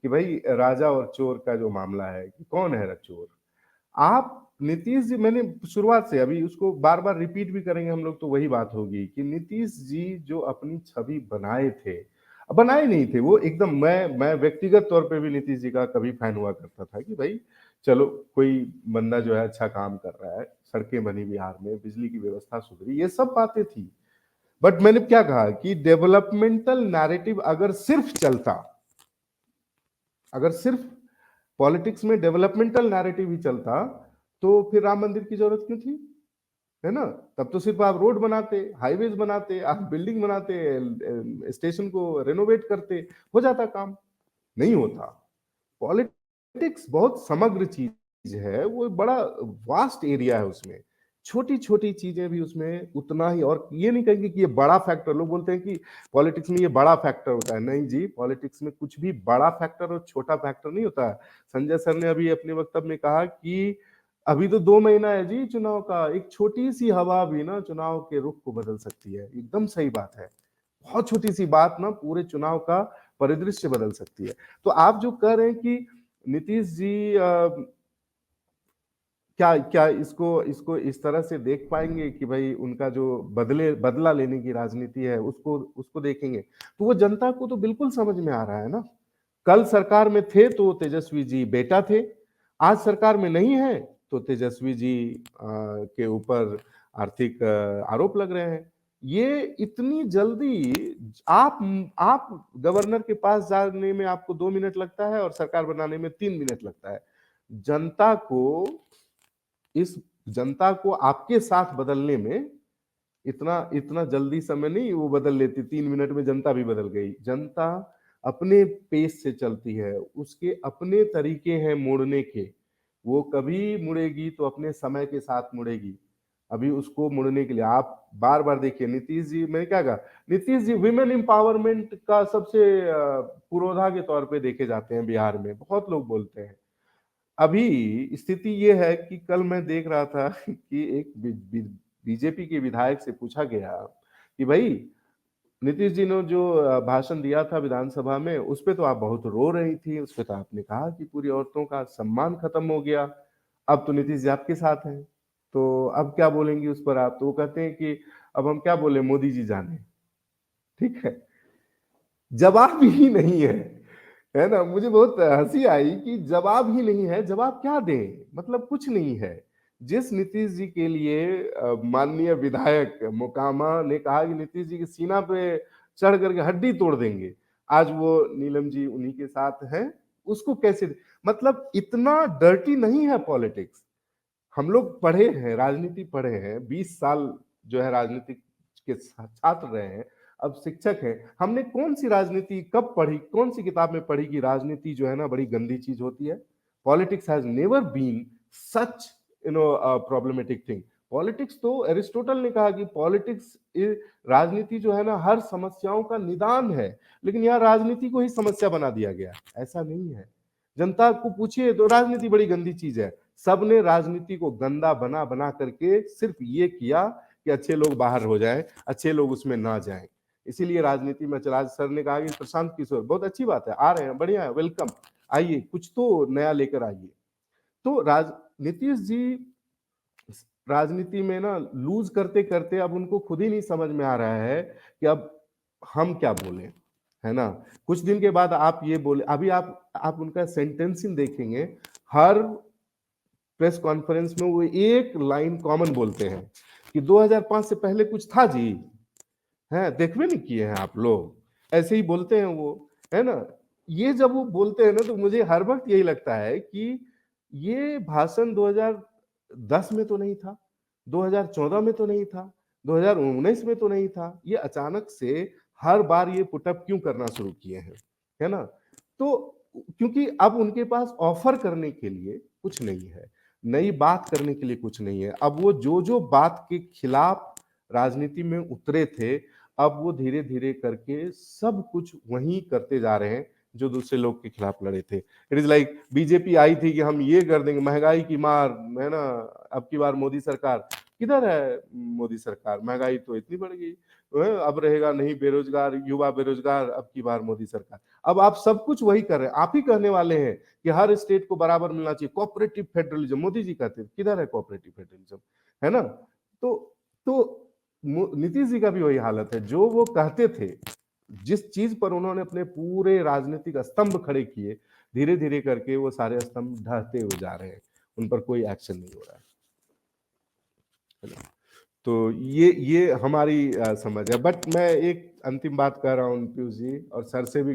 कि भाई राजा और चोर का जो मामला है कि कौन है चोर। आप नीतीश जी, मैंने शुरुआत से अभी उसको बार बार रिपीट भी करेंगे हम लोग तो वही बात होगी कि नीतीश जी जो अपनी छवि बनाए थे, बनाए नहीं थे वो एकदम, मैं व्यक्तिगत तौर पे भी नीतीश जी का कभी फैन हुआ करता था कि भाई चलो कोई बंदा जो है अच्छा काम कर रहा है, सड़कें बनी बिहार में, बिजली की व्यवस्था सुधरी, ये सब बातें थी। बट मैंने क्या कहा कि डेवलपमेंटल नैरेटिव अगर सिर्फ चलता, अगर सिर्फ पॉलिटिक्स में डेवलपमेंटल नैरेटिव ही चलता तो फिर राम मंदिर की जरूरत क्यों थी? है ना? तब तो सिर्फ आप रोड बनाते, हाईवेज बनाते, आप बिल्डिंग बनाते, स्टेशन को रेनोवेट करते, हो जाता काम। नहीं होता। पॉलिटिक्स बहुत समग्र चीज है, वो बड़ा वास्ट एरिया है, उसमें छोटी छोटी चीजें भी उसमें उतना ही। और ये नहीं कहेंगे कि ये बड़ा फैक्टर, लोग बोलते हैं कि पॉलिटिक्स में ये बड़ा फैक्टर होता है। नहीं जी, पॉलिटिक्स में कुछ भी बड़ा फैक्टर और छोटा फैक्टर नहीं होता है। संजय सर ने अभी अपने वक्तव्य में कहा कि अभी तो 2 महीना है जी चुनाव का, एक छोटी सी हवा भी ना चुनाव के रुख को बदल सकती है। एकदम सही बात है, बहुत छोटी सी बात ना पूरे चुनाव का परिदृश्य बदल सकती है। तो आप जो कह रहे हैं कि नीतीश जी क्या क्या इसको इसको इस तरह से देख पाएंगे कि भाई उनका जो बदला लेने की राजनीति है उसको उसको देखेंगे, तो वो जनता को तो बिल्कुल समझ में आ रहा है ना। कल सरकार में थे तो तेजस्वी जी बेटा थे, आज सरकार में नहीं है तो तेजस्वी जी के ऊपर आर्थिक आरोप लग रहे हैं। ये इतनी जल्दी आप गवर्नर के पास जाने में आपको 2 मिनट लगता है और सरकार बनाने में 3 मिनट लगता है। जनता को इस जनता को आपके साथ बदलने में इतना जल्दी समय नहीं वो बदल लेती, 3 मिनट में जनता भी बदल गई। जनता अपने पेस से चलती है, उसके अपने तरीके हैं मुड़ने के। वो कभी मुड़ेगी तो अपने समय के साथ मुड़ेगी। अभी उसको मुड़ने के लिए आप बार बार देखिए, नीतीश जी, मैंने क्या कहा, नीतीश जी विमेन एम्पावरमेंट का सबसे पुरोधा के तौर पे देखे जाते हैं बिहार में, बहुत लोग बोलते हैं। अभी स्थिति ये है कि कल मैं देख रहा था कि एक बीजेपी के विधायक से पूछा गया कि भाई नीतीश जी ने जो भाषण दिया था विधानसभा में, उस पे तो आप बहुत रो रही थी, उस पे तो आपने कहा कि पूरी औरतों का सम्मान खत्म हो गया, अब तो नीतीश जी आपके साथ हैं, तो अब क्या बोलेंगी उस पर आप? तो वो कहते हैं कि अब हम क्या बोले, मोदी जी जाने। ठीक है, जवाब ही नहीं है ना? मुझे बहुत हंसी आई कि जवाब ही नहीं है, जवाब क्या दें, मतलब कुछ नहीं है। जिस नीतीश जी के लिए माननीय विधायक मोकामा ने कहा कि नीतीश जी के सीना पे चढ़ करके हड्डी तोड़ देंगे, आज वो नीलम जी उन्हीं के साथ हैं, उसको कैसे, मतलब इतना डर्टी नहीं है पॉलिटिक्स। हम लोग पढ़े हैं, राजनीति पढ़े हैं, 20 साल जो है राजनीति के छात्र रहे हैं, अब शिक्षक हैं। हमने कौन सी राजनीति कब पढ़ी, कौन सी किताब में पढ़ी कि राजनीति जो है ना बड़ी गंदी चीज होती है? Politics has never been such problematic thing. Politics तो एरिस्टोटल ने कहा कि पॉलिटिक्स, राजनीति जो है ना हर समस्याओं का निदान है, लेकिन यहाँ राजनीति को ही समस्या बना दिया गया। ऐसा नहीं है। जनता को पूछिए तो राजनीति बड़ी गंदी चीज है। सबने राजनीति को गंदा बना बना करके सिर्फ ये किया कि अच्छे लोग बाहर हो जाएं, अच्छे लोग उसमें ना जाएं। इसीलिए राजनीति में राज सर ने कहा कि प्रशांत किशोर बहुत अच्छी बात है, आ रहे हैं, बढ़िया है, वेलकम, आइए कुछ तो नया लेकर आइए। तो नीतीश जी राजनीति में ना लूज करते करते अब उनको खुद ही नहीं समझ में आ रहा है कि अब हम क्या बोले, है ना? कुछ दिन के बाद आप ये बोले, अभी आप उनका सेंटेंसिंग देखेंगे, हर प्रेस कॉन्फ्रेंस में वो एक लाइन कॉमन बोलते हैं कि 2005 से पहले कुछ था जी, है देखवे नहीं किए हैं आप लोग, ऐसे ही बोलते हैं वो, है ना? ये जब वो बोलते हैं ना तो मुझे हर वक्त यही लगता है कि ये भाषण 2010 में तो नहीं था, 2014 में तो नहीं था, 2019 में तो नहीं था, ये अचानक से हर बार ये पुटअप क्यों करना शुरू किए हैं, है ना? तो क्योंकि अब उनके पास ऑफर करने के लिए कुछ नहीं है, नई बात करने के लिए कुछ नहीं है। अब वो जो बात के खिलाफ राजनीति में उतरे थे, अब वो धीरे धीरे करके सब कुछ वही करते जा रहे हैं जो दूसरे लोग के खिलाफ लड़े थे। इट इज लाइक बीजेपी आई थी कि हम ये कर देंगे, महंगाई की मार, है ना, अब की बार मोदी सरकार, किधर है मोदी सरकार? महंगाई तो इतनी बढ़ गई, अब रहेगा नहीं बेरोजगार, युवा बेरोजगार, अब की बार मोदी सरकार। अब आप सब कुछ वही कर रहे हैं, आप ही कहने वाले हैं कि हर स्टेट को बराबर मिलना चाहिए, कोऑपरेटिव फेडरलिज्म, मोदी जी कहते हैं, किधर है कोऑपरेटिव फेडरलिज्म, है ना? तो नीतीश जी का भी वही हालत है, जो वो कहते थे, जिस चीज पर उन्होंने अपने पूरे राजनीतिक स्तंभ खड़े किए, धीरे धीरे करके वो सारे स्तंभ ढहते हुए जा रहे हैं, उन पर कोई एक्शन नहीं हो रहा है ना? तो ये हमारी समझ है। बट मैं एक अंतिम बात कह रहा हूँ पीयूष जी, और सर से भी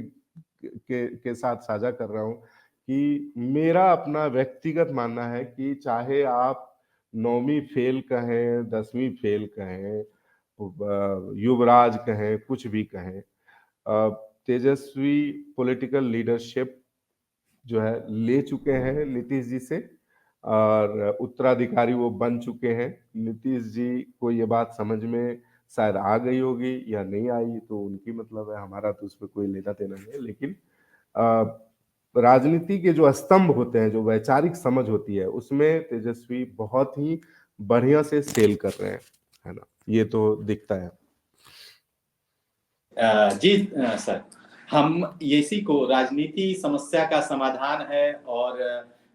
के साथ साझा कर रहा हूँ कि मेरा अपना व्यक्तिगत मानना है कि चाहे आप 9वीं फेल कहें, 10वीं फेल कहें, युवराज कहें, कुछ भी कहें, तेजस्वी पॉलिटिकल लीडरशिप जो है ले चुके हैं नीतीश जी से, और उत्तराधिकारी वो बन चुके हैं। नीतीश जी को ये बात समझ में शायद आ गई होगी या नहीं आई तो उनकी मतलब है, हमारा तो उस पर कोई लेना देना नहीं है। लेकिन राजनीति के जो स्तंभ होते हैं, जो वैचारिक समझ होती है, उसमें तेजस्वी बहुत ही बढ़िया से सेल कर रहे हैं, है ना? ये तो दिखता है। जी सर, हम इसी को राजनीति समस्या का समाधान है और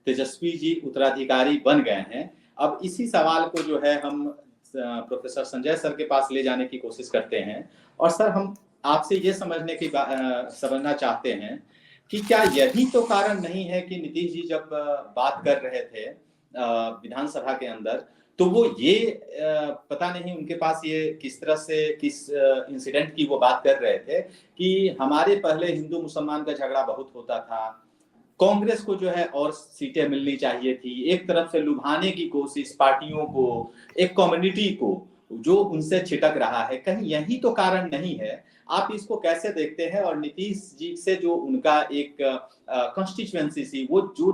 तेजस्वी जी उत्तराधिकारी बन गए हैं। अब इसी सवाल को जो है हम प्रोफेसर संजय सर के पास ले जाने की कोशिश करते हैं। और सर, हम आपसे ये समझना चाहते हैं कि क्या यही तो कारण नहीं है कि नीतीश जी जब बात कर रहे थे विधानसभा के अंदर, तो वो ये पता नहीं उनके पास ये किस तरह से किस इंसिडेंट की वो बात कर रहे थे कि हमारे पहले हिंदू मुसलमान का झगड़ा बहुत होता था, कांग्रेस को जो है और सीटें मिलनी चाहिए थी, एक तरफ से लुभाने की कोशिश पार्टियों को, एक कम्युनिटी को जो उनसे छिटक रहा है, कहीं यही तो कारण नहीं है? आप इसको कैसे देखते हैं? और नीतीश जी से जो उनका एक कॉन्स्टिट्यूएंसी थी वो जो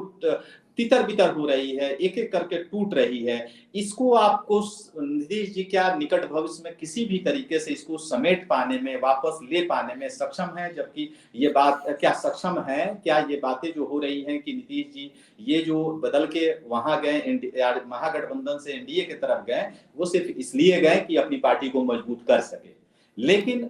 तितर बितर हो रही है, एक एक करके टूट रही है, इसको आपको नीतीश जी क्या निकट भविष्य में किसी भी तरीके से इसको समेट पाने में, वापस ले पाने में सक्षम है? जबकि ये बात क्या सक्षम है? क्या ये बातें जो हो रही हैं कि नीतीश जी ये जो बदल के वहां गए, महागठबंधन से एनडीए की तरफ गए, वो सिर्फ इसलिए गए कि अपनी पार्टी को मजबूत कर सके? लेकिन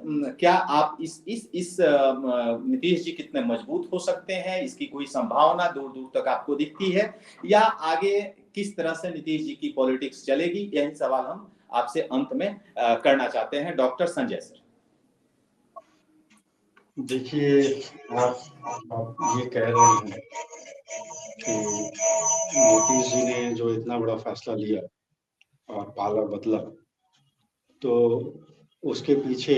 क्या आप इस नीतीश जी कितने मजबूत हो सकते हैं, इसकी कोई संभावना दूर दूर तक आपको दिखती है? या आगे किस तरह से नीतीश जी की पॉलिटिक्स चलेगी, यही सवाल हम आपसे अंत में करना चाहते हैं। Doctor Sanjay sir. देखिए, आप ये कह रहे हैं कि नीतीश जी ने जो इतना बड़ा फैसला लिया और पाला बदला, तो उसके पीछे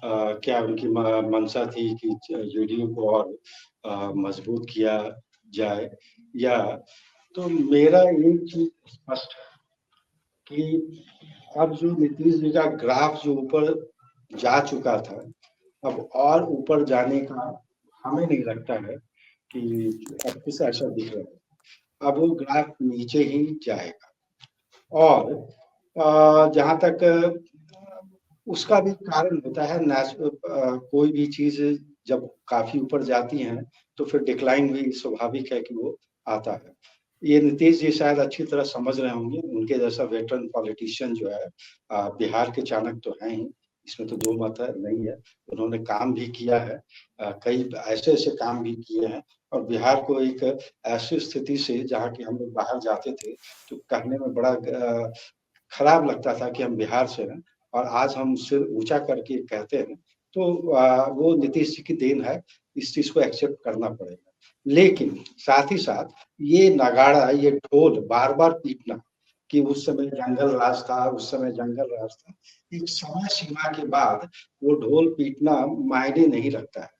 क्या उनकी मंशा थी कि जेडीयू को और मजबूत किया जाए? या तो मेरा एक चीज स्पष्ट है कि अब जो नीतीश जी का ग्राफ जो ऊपर जा चुका था, अब और ऊपर जाने का हमें नहीं लगता है कि अब कुछ ऐसा दिख रहा है। अब वो ग्राफ नीचे ही जाएगा। और जहाँ तक उसका भी कारण होता है, कोई भी चीज जब काफी ऊपर जाती है तो फिर डिक्लाइन भी स्वाभाविक है कि वो आता है। ये नीतीश जी शायद अच्छी तरह समझ रहे होंगे, उनके जैसा वेटरन पॉलिटिशियन जो है बिहार के चाणक्य तो हैं ही, इसमें तो दो मत है नहीं है। उन्होंने काम भी किया है, कई ऐसे ऐसे काम भी किए हैं, और बिहार को एक ऐसी स्थिति से जहाँ की हम लोग बाहर जाते थे तो कहने में बड़ा खराब लगता था कि हम बिहार से हैं, और आज हम सिर ऊंचा करके कहते हैं, तो वो नीतीश जी की देन है, इस चीज को एक्सेप्ट करना पड़ेगा। लेकिन साथ ही साथ ये नगाड़ा, ये ढोल बार बार पीटना कि उस समय जंगल राज था, उस समय जंगल राज था, एक समय सीमा के बाद वो ढोल पीटना मायने नहीं रखता है।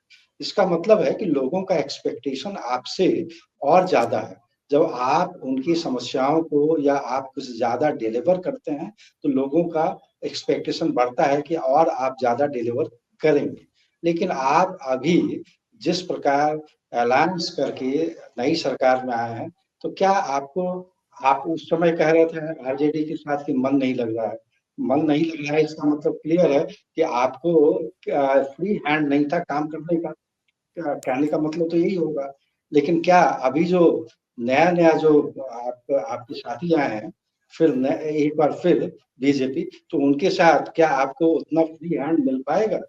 इसका मतलब है कि लोगों का एक्सपेक्टेशन आपसे और ज्यादा है। जब आप उनकी समस्याओं को या आप कुछ ज्यादा डिलीवर करते हैं तो लोगों का एक्सपेक्टेशन बढ़ता है कि और आप ज्यादा डिलीवर करेंगे। लेकिन आप अभी जिस प्रकार अलायंस करके नई सरकार में आए हैं, तो क्या आप उस समय कह रहे थे आरजेडी के साथ कि मन नहीं लग रहा है? मन नहीं लग रहा है इसका मतलब क्लियर है कि आपको फ्री हैंड नहीं था काम करने का। कहने का मतलब तो यही होगा। लेकिन क्या अभी जो नया नया जो आपके साथी आए हैं, फिर एक बार फिर बीजेपी, तो उनके साथ क्या आपको उतना फ्री हैंड मिल पाएगा?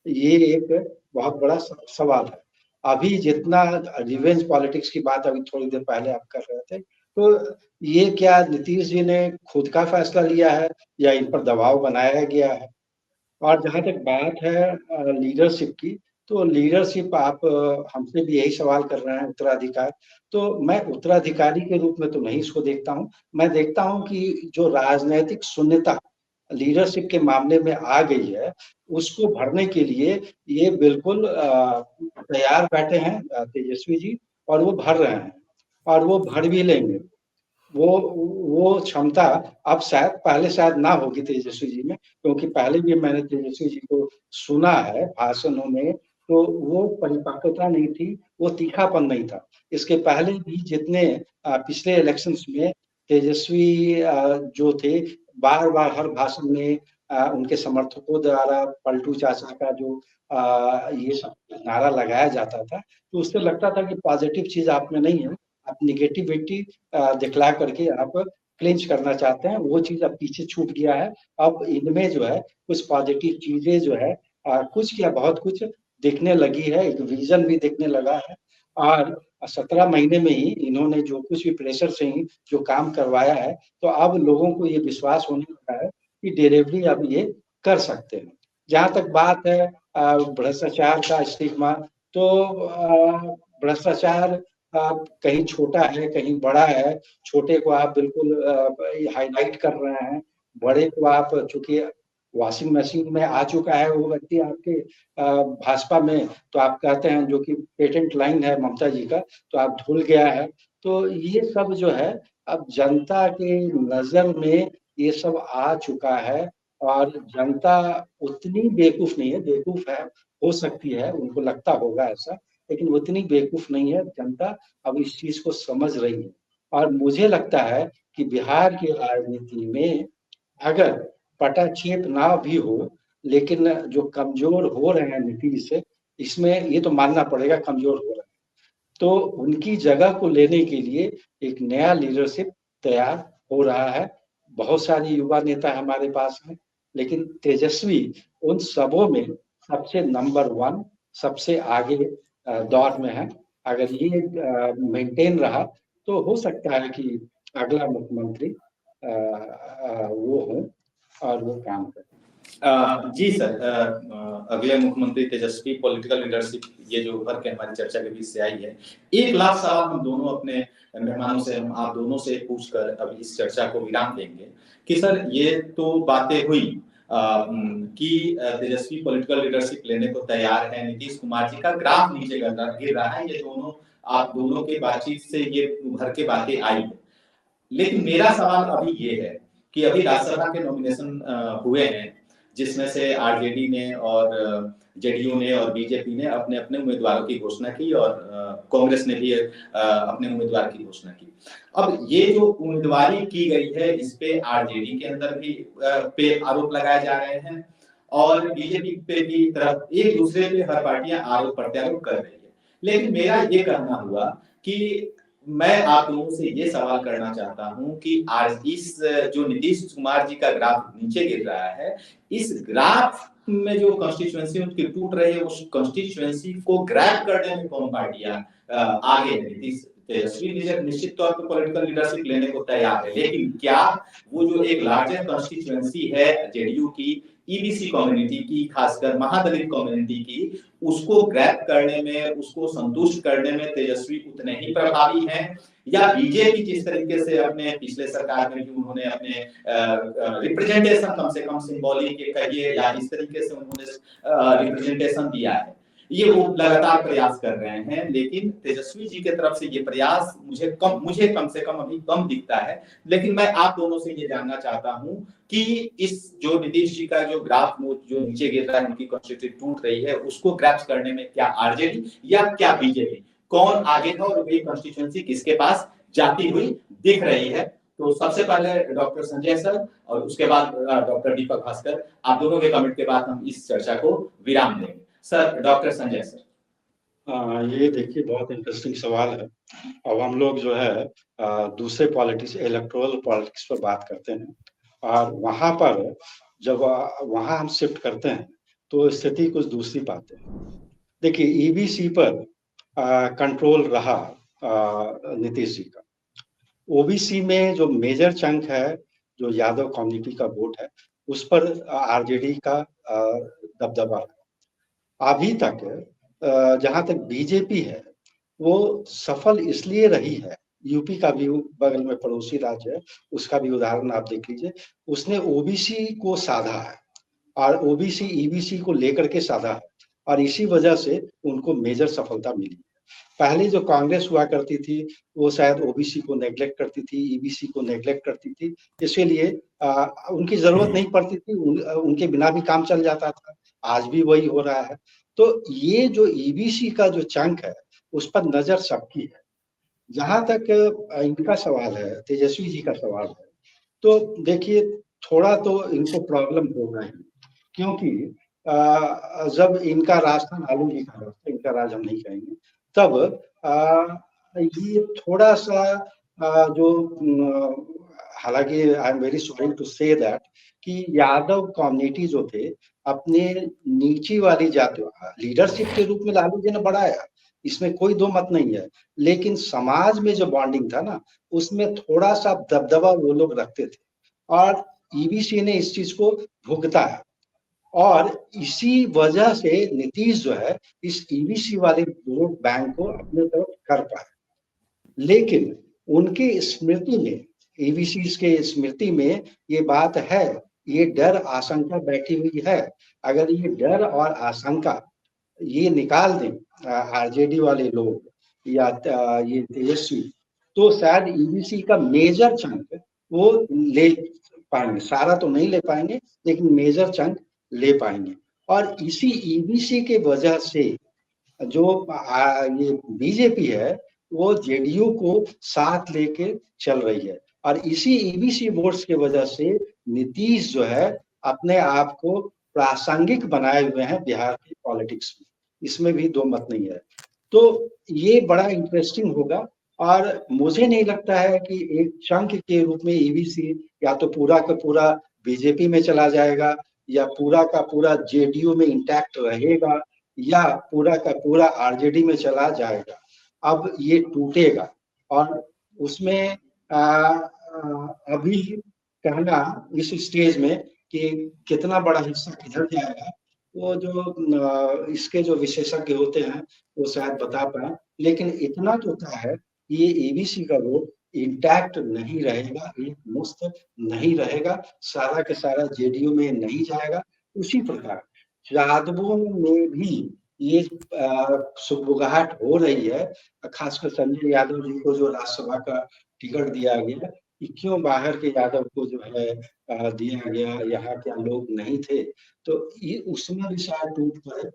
ये एक बहुत बड़ा सवाल है। अभी जितना रिवेंज पॉलिटिक्स की बात अभी थोड़ी देर पहले आप कर रहे थे, तो ये क्या नीतीश जी ने खुद का फैसला लिया है या इन पर दबाव बनाया गया है? और जहाँ तक बात है लीडरशिप की, तो लीडरशिप आप हमसे भी यही सवाल कर रहे हैं, उत्तराधिकार। तो मैं उत्तराधिकारी के रूप में तो नहीं इसको देखता हूँ। मैं देखता हूँ कि जो राजनैतिक शून्यता लीडरशिप के मामले में आ गई है, उसको भरने के लिए ये बिल्कुल तैयार बैठे हैं तेजस्वी जी, और वो भर रहे हैं और वो भर भी लेंगे। वो क्षमता अब शायद, पहले शायद ना होगी तेजस्वी जी में, क्योंकि पहले भी मैंने तेजस्वी जी को सुना है भाषणों में, तो वो परिपक्वता नहीं थी, वो तीखापन नहीं था। इसके पहले भी जितने पिछले इलेक्शंस में तेजस्वी जो थे, बार बार हर भाषण में उनके समर्थकों द्वारा पलटू चाचा का जो ये सब नारा लगाया जाता था, तो उससे लगता था कि पॉजिटिव चीज आप में नहीं है, आप निगेटिविटी दिखला करके आप क्लिंच करना चाहते हैं। वो चीज अब पीछे छूट गया है। अब इनमें जो है कुछ पॉजिटिव चीजें जो है कुछ क्या बहुत कुछ दिखने लगी है, एक विजन भी दिखने लगा है। और 17 महीने में ही इन्होंने जो कुछ भी प्रेशर से ही जो काम करवाया है, तो अब लोगों को ये विश्वास होने लगा है कि डिलीवरी अब ये कर सकते हैं। जहाँ तक बात है भ्रष्टाचार का स्टिग्मा, तो भ्रष्टाचार कहीं छोटा है कहीं बड़ा है। छोटे को आप बिल्कुल हाईलाइट कर रहे हैं, बड़े को आप चूंकि वॉशिंग मशीन में आ चुका है वो व्यक्ति आपके भाजपा में, तो आप कहते हैं जो कि पेटेंट लाइन है ममता जी का, तो आप धुल गया है। तो ये सब जो है अब जनता के नजर में ये सब आ चुका है, और जनता उतनी बेवकूफ नहीं है, बेवकूफ है हो सकती है, उनको लगता होगा ऐसा, लेकिन उतनी बेवकूफ नहीं है जनता, अब इस चीज को समझ रही है। और मुझे लगता है कि बिहार की राजनीति में अगर पटाक्षेप ना भी हो, लेकिन जो कमजोर हो रहे हैं नीतीश से, इसमें ये तो मानना पड़ेगा कमजोर हो रहे हैं, तो उनकी जगह को लेने के लिए एक नया लीडरशिप तैयार हो रहा है। बहुत सारे युवा नेता हमारे पास हैं, लेकिन तेजस्वी उन सबों में सबसे नंबर 1, सबसे आगे दौर में है। अगर ये मेंटेन रहा तो हो सकता है कि अगला मुख्यमंत्री वो हो और वो काम करे। जी सर, अगले मुख्यमंत्री तेजस्वी पॉलिटिकल लीडरशिप, ये जो उभर के हमारी चर्चा के बीच से आई है, एक लाख सवाल हम दोनों अपने मेहमानों से, हम आप दोनों से पूछकर अब इस चर्चा को विराम देंगे कि सर ये तो बातें हुई कि तेजस्वी पॉलिटिकल लीडरशिप लेने को तैयार है, नीतीश कुमार जी का ग्राफ नीचे गिर रहा है, ये दोनों आप दोनों के बातचीत से ये उभर के बातें आई है। लेकिन मेरा सवाल अभी ये है कि अभी राज्यसभा के नॉमिनेशन हुए हैं, जिसमें से आरजेडी ने और जेडीयू ने और बीजेपी ने अपने अपने उम्मीदवारों की घोषणा की, और कांग्रेस ने भी अपने उम्मीदवार की घोषणा की। अब ये जो उम्मीदवारी की गई है, इस पे आरजेडी के अंदर भी पे आरोप लगाए जा रहे हैं, और बीजेपी पे भी तरफ एक दूसरे पे हर पार्टियां आरोप प्रत्यारोप कर रही है। लेकिन मेरा ये कहना हुआ कि मैं आप लोगों से ये सवाल करना चाहता हूं कि आज इस जो नीतीश कुमार जी का ग्राफ नीचे गिर रहा है, इस ग्राफ में जो कॉन्स्टिट्यूएंसी उनकी टूट रही है, उस कॉन्स्टिट्यूएंसी को ग्रैब करने में कौन पार्टियां आगे है? नीतीश तेजस्वी निश्चित तौर पर पॉलिटिकल लीडरशिप लेने को तैयार है, लेकिन क्या वो जो एक लार्जर कॉन्स्टिट्यूएंसी है जेडीयू की, ईबीसी कम्युनिटी की, खासकर महादलित कम्युनिटी की, उसको ग्रैब करने में, उसको संतुष्ट करने में तेजस्वी उतने ही प्रभावी हैं, या बीजेपी जिस तरीके से अपने पिछले सरकार में भी उन्होंने अपने रिप्रेजेंटेशन, कम से कम सिंबॉलिक कहिए, या इस तरीके से उन्होंने रिप्रेजेंटेशन दिया है, ये वो लगातार प्रयास कर रहे हैं, लेकिन तेजस्वी जी की तरफ से ये प्रयास मुझे कम से कम अभी कम दिखता है। लेकिन मैं आप दोनों से ये जानना चाहता हूं कि इस जो नीतीश जी का जो ग्राफ जो नीचे गिर रहा है, उनकी कॉन्स्टिट्यूएंसी टूट रही है, उसको ग्रैब करने में क्या आरजेडी या क्या बीजेपी, कौन आगे है, और ये कॉन्स्टिट्यूएंसी किसके पास जाती हुई दिख रही है? तो सबसे पहले डॉक्टर संजय सर और उसके बाद डॉक्टर दीपक भास्कर, आप दोनों के कमेंट के बाद हम इस चर्चा को विराम देंगे। Sir, doctor Sanjay sir. ये देखिए बहुत इंटरेस्टिंग सवाल है। अब हम लोग जो है दूसरे पॉलिटिक्स, इलेक्टोरल पॉलिटिक्स पर बात करते हैं, और वहां पर जब वहां हम शिफ्ट करते हैं तो स्थिति कुछ दूसरी पाते हैं। देखिए ईबीसी पर कंट्रोल रहा नीतीश जी का। ओबीसी में जो मेजर चंक है, जो यादव कम्युनिटी का वोट है, उस पर आरजेडी का दबदबा है। अभी तक जहां तक बीजेपी है, वो सफल इसलिए रही है, यूपी का भी बगल में पड़ोसी राज्य है, उसका भी उदाहरण आप देख लीजिए, उसने ओबीसी को साधा है, और ओबीसी ईबीसी को लेकर के साधा है, और इसी वजह से उनको मेजर सफलता मिली। पहले जो कांग्रेस हुआ करती थी, वो शायद ओबीसी को नेग्लेक्ट करती थी, ईबीसी को नेग्लेक्ट करती थी, इसलिए उनकी जरूरत नहीं पड़ती थी, उनके बिना भी काम चल जाता था। आज भी वही हो रहा है। तो ये जो ईबीसी का जो चंक है, उस पर नजर सबकी है। जहां तक इनका सवाल है, तेजस्वी जी का सवाल है, तो देखिए थोड़ा तो इनको प्रॉब्लम होगा ही, क्योंकि जब इनका राज था, लालू जी का राज था, इनका राज हम नहीं कहेंगे, तब ये थोड़ा सा जो हालांकि I am very sorry to say that कि यादव कम्युनिटी जो थे, अपने नीचे वाली जाति लीडरशिप के रूप में लालू जी ने बढ़ाया, इसमें कोई दो मत नहीं है, लेकिन समाज में जो बॉन्डिंग था ना, उसमें थोड़ा सा दबदबा वो लोग रखते थे, और ईबीसी ने इस चीज को भुगता है, और इसी वजह से नीतीश जो है इस ईबीसी वाले वोट बैंक को अपने तरफ कर पाए। लेकिन उनके स्मृति में, ईबीसी के स्मृति में ये बात है ये डर आशंका बैठी हुई है। अगर ये डर और आशंका ये निकाल दें आरजेडी वाले लोग या ये तेजस्वी, तो शायद ईबीसी का मेजर चंक वो ले पाएंगे। सारा तो नहीं ले पाएंगे, लेकिन मेजर चंक ले पाएंगे। और इसी ईबीसी के वजह से जो ये बीजेपी है वो जेडीयू को साथ लेके चल रही है। और इसी ईबीसी वोट्स के वजह से नीतीश जो है अपने आप को प्रासंगिक बनाए हुए हैं बिहार की पॉलिटिक्स में। इसमें भी दो मत नहीं है। तो ये बड़ा इंटरेस्टिंग होगा। और मुझे नहीं लगता है कि एक चंक के रूप में ईबीसी या तो पूरा का पूरा बीजेपी में चला जाएगा, या पूरा का पूरा जेडीयू में इंटैक्ट रहेगा, या पूरा का पूरा आरजेडी में चला जाएगा। अब ये टूटेगा। और उसमें अभी कहना इस स्टेज में कि कितना बड़ा हिस्सा किधर जाएगा, वो जो इसके जो विशेषज्ञ होते हैं वो शायद बता पाए। लेकिन इतना तो तय है कि ये एबीसी का वोट इंटैक्ट नहीं रहेगा, एक मुश्त नहीं रहेगा, सारा के सारा जेडीयू में नहीं जाएगा। उसी प्रकार यादवों में भी ये सुगबुगाहट हो रही है, खासकर संजय यादव जी को जो राज्यसभा का टिकट दिया गया कि क्यों बाहर के यादव को जो है दिया गया, यहाँ क्या लोग नहीं थे, तो ये उसमें भी शायद टूट पड़े।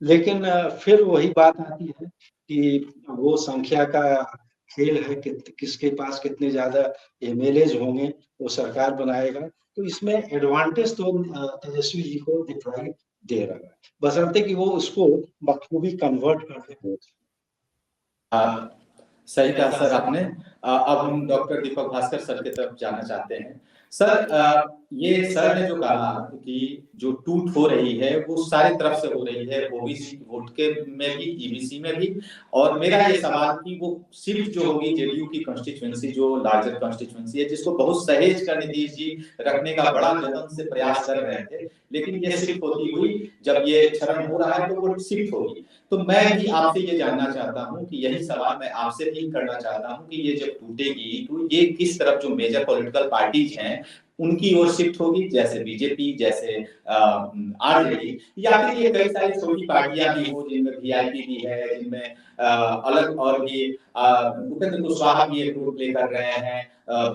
लेकिन फिर वही बात आती है कि वो संख्या का खेल है कि किसके पास कितने ज्यादा एमएलएज होंगे, वो सरकार बनाएगा। तो इसमें एडवांटेज तो तेजस्वी जी को दिखाई दे रहा है, बशर्ते कि वो उसको बखूबी कन्वर्ट कर दे। सही कहा सर आपने। अब हम डॉक्टर दीपक भास्कर सर की तरफ जाना चाहते हैं। सर ये सर ने जो कहा कि जो टूट हो रही है वो सारी तरफ से हो रही है, ओबीसी वोट के में भी, ईबीसी में भी। और मेरा ये सवाल कि वो सिर्फ जो होगी जेडीयू की कॉन्स्टिट्यूएंसी, जो लार्जर कॉन्स्टिट्यूएंसी है, जिसको बहुत सहेज कर नीतीश जी रखने का बड़ा जतन से प्रयास कर रहे थे, लेकिन ये शिफ्ट होती हुई जब ये क्षरण हो रहा है तो वो शिफ्ट होगी। तो मैं भी आपसे ये जानना चाहता हूँ कि यही सवाल मैं आपसे भी करना चाहता हूँ कि ये जब टूटेगी तो ये किस तरफ जो मेजर पॉलिटिकल पार्टीज हैं उनकी ओर शिफ्ट होगी, जैसे बीजेपी, जैसे आरजेडी, या फिर ये कई सारी छोटी पार्टियां भी हो जिनमें वीआईपी भी है, जिनमें अलग और भी उपेंद्र कुशवाहा भी एक रोल प्ले कर रहे हैं,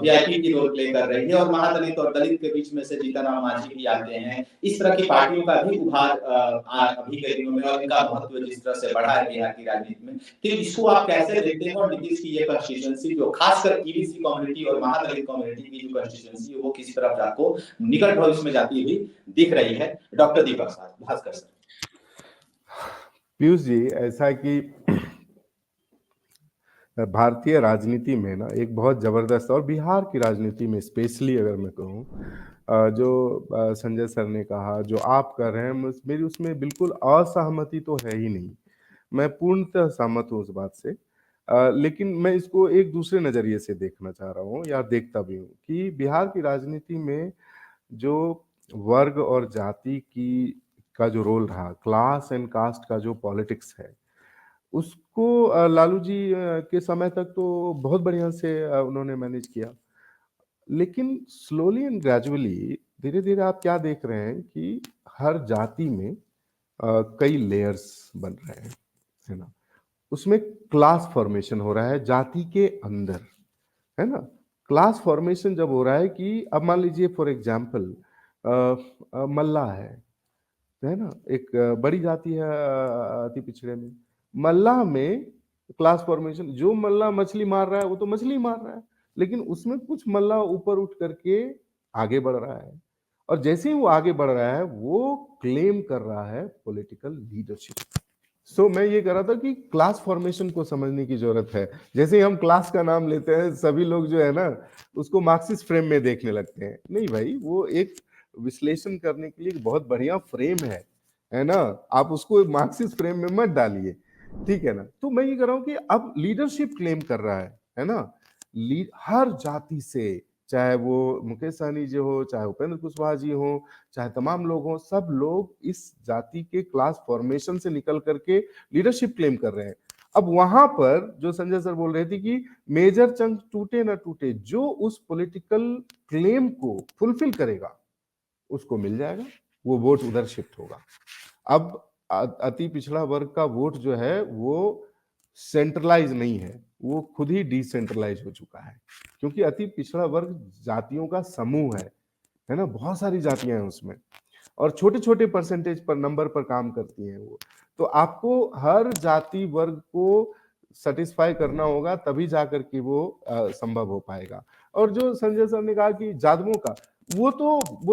वीआईपी की रोल प्ले कर रही है, और महादलित और दलित के बीच में से जीतन राम मांझी भी आते हैं। इस तरह की पार्टियों का भी उभार अभी के दिनों में, और इनका महत्व जिस तरह से बढ़ा है बिहार की राजनीति में, तो इसको आप कैसे देखते हैं? और नीतीश की ये कॉन्स्टिट्यूएंसी जो खासकर ईबीसी कम्युनिटी और महादलित कम्युनिटी की जो कॉन्स्टिट्यूएंसी है वो किस तरफ आपको निकट भविष्य में जाती हुई दिख रही है? डॉक्टर दीपक भास्कर सर। पीयूष जी, ऐसा कि भारतीय राजनीति में ना एक बहुत जबरदस्त, और बिहार की राजनीति में स्पेशली अगर मैं कहूँ, जो संजय सर ने कहा, जो आप कर रहे हैं, मेरी उसमें बिल्कुल असहमति तो है ही नहीं। मैं पूर्णतः सहमत हूँ उस बात से। लेकिन मैं इसको एक दूसरे नजरिए से देखना चाह रहा हूँ, या देखता भी हूँ, कि बिहार की राजनीति में जो वर्ग और जाति की का जो रोल रहा, क्लास एंड कास्ट का जो पॉलिटिक्स है, उसको लालू जी के समय तक तो बहुत बढ़िया से उन्होंने मैनेज किया। लेकिन स्लोली एंड ग्रेजुअली, धीरे धीरे आप क्या देख रहे हैं कि हर जाति में कई लेयर्स बन रहे हैं, है ना। उसमें क्लास फॉर्मेशन हो रहा है जाति के अंदर, है ना। क्लास फॉर्मेशन जब हो रहा है कि अब मान लीजिए फॉर एग्जाम्पल मल्ला है ना, एक बड़ी जाति है अति पिछड़े में। मल्लाह में क्लास फॉर्मेशन, जो मल्लाह मछली मार रहा है वो तो मछली मार रहा है, लेकिन उसमें कुछ मल्लाह ऊपर उठ करके आगे बढ़ रहा है, और जैसे ही वो आगे बढ़ रहा है वो क्लेम कर रहा है पॉलिटिकल लीडरशिप। सो मैं ये कह रहा था कि क्लास फॉर्मेशन को समझने की जरूरत है। जैसे ही हम क्लास का नाम लेते हैं, सभी लोग जो है ना उसको मार्क्सिस्ट फ्रेम में देखने लगते हैं। नहीं भाई, वो एक विश्लेषण करने के लिए बहुत बढ़िया फ्रेम है ना, आप उसको मार्क्सिस्ट फ्रेम में मत डालिए, ठीक है ना। तो मैं ये कह रहा हूँ कि अब लीडरशिप क्लेम कर रहा है ना, हर जाति से, चाहे वो मुकेश सहनी जी हो, चाहे उपेंद्र कुशवाहा जी हो, चाहे तमाम लोग हो, सब लोग इस जाति के क्लास फॉर्मेशन से निकल करके लीडरशिप क्लेम कर रहे हैं। अब वहां पर जो संजय सर बोल रहे थे कि मेजर चंक टूटे ना टूटे, जो उस पॉलिटिकल क्लेम को फुलफिल करेगा, उसको मिल जाएगा, वो वोट उधर शिफ्ट होगा। अब अति पिछड़ा वर्ग का वोट जो है वो सेंट्रलाइज नहीं है, वो खुद ही डिसेंट्रलाइज हो चुका है, क्योंकि अति पिछड़ा वर्ग जातियों का समूह है ना, बहुत सारी जातियां हैं उसमें, और छोटे छोटे परसेंटेज पर नंबर पर काम करती हैं वो। तो आपको हर जाति वर्ग को सेटिस्फाई करना होगा, तभी जाकर के वो संभव हो पाएगा। और जो संजय सर ने कहा कि जादवों का, वो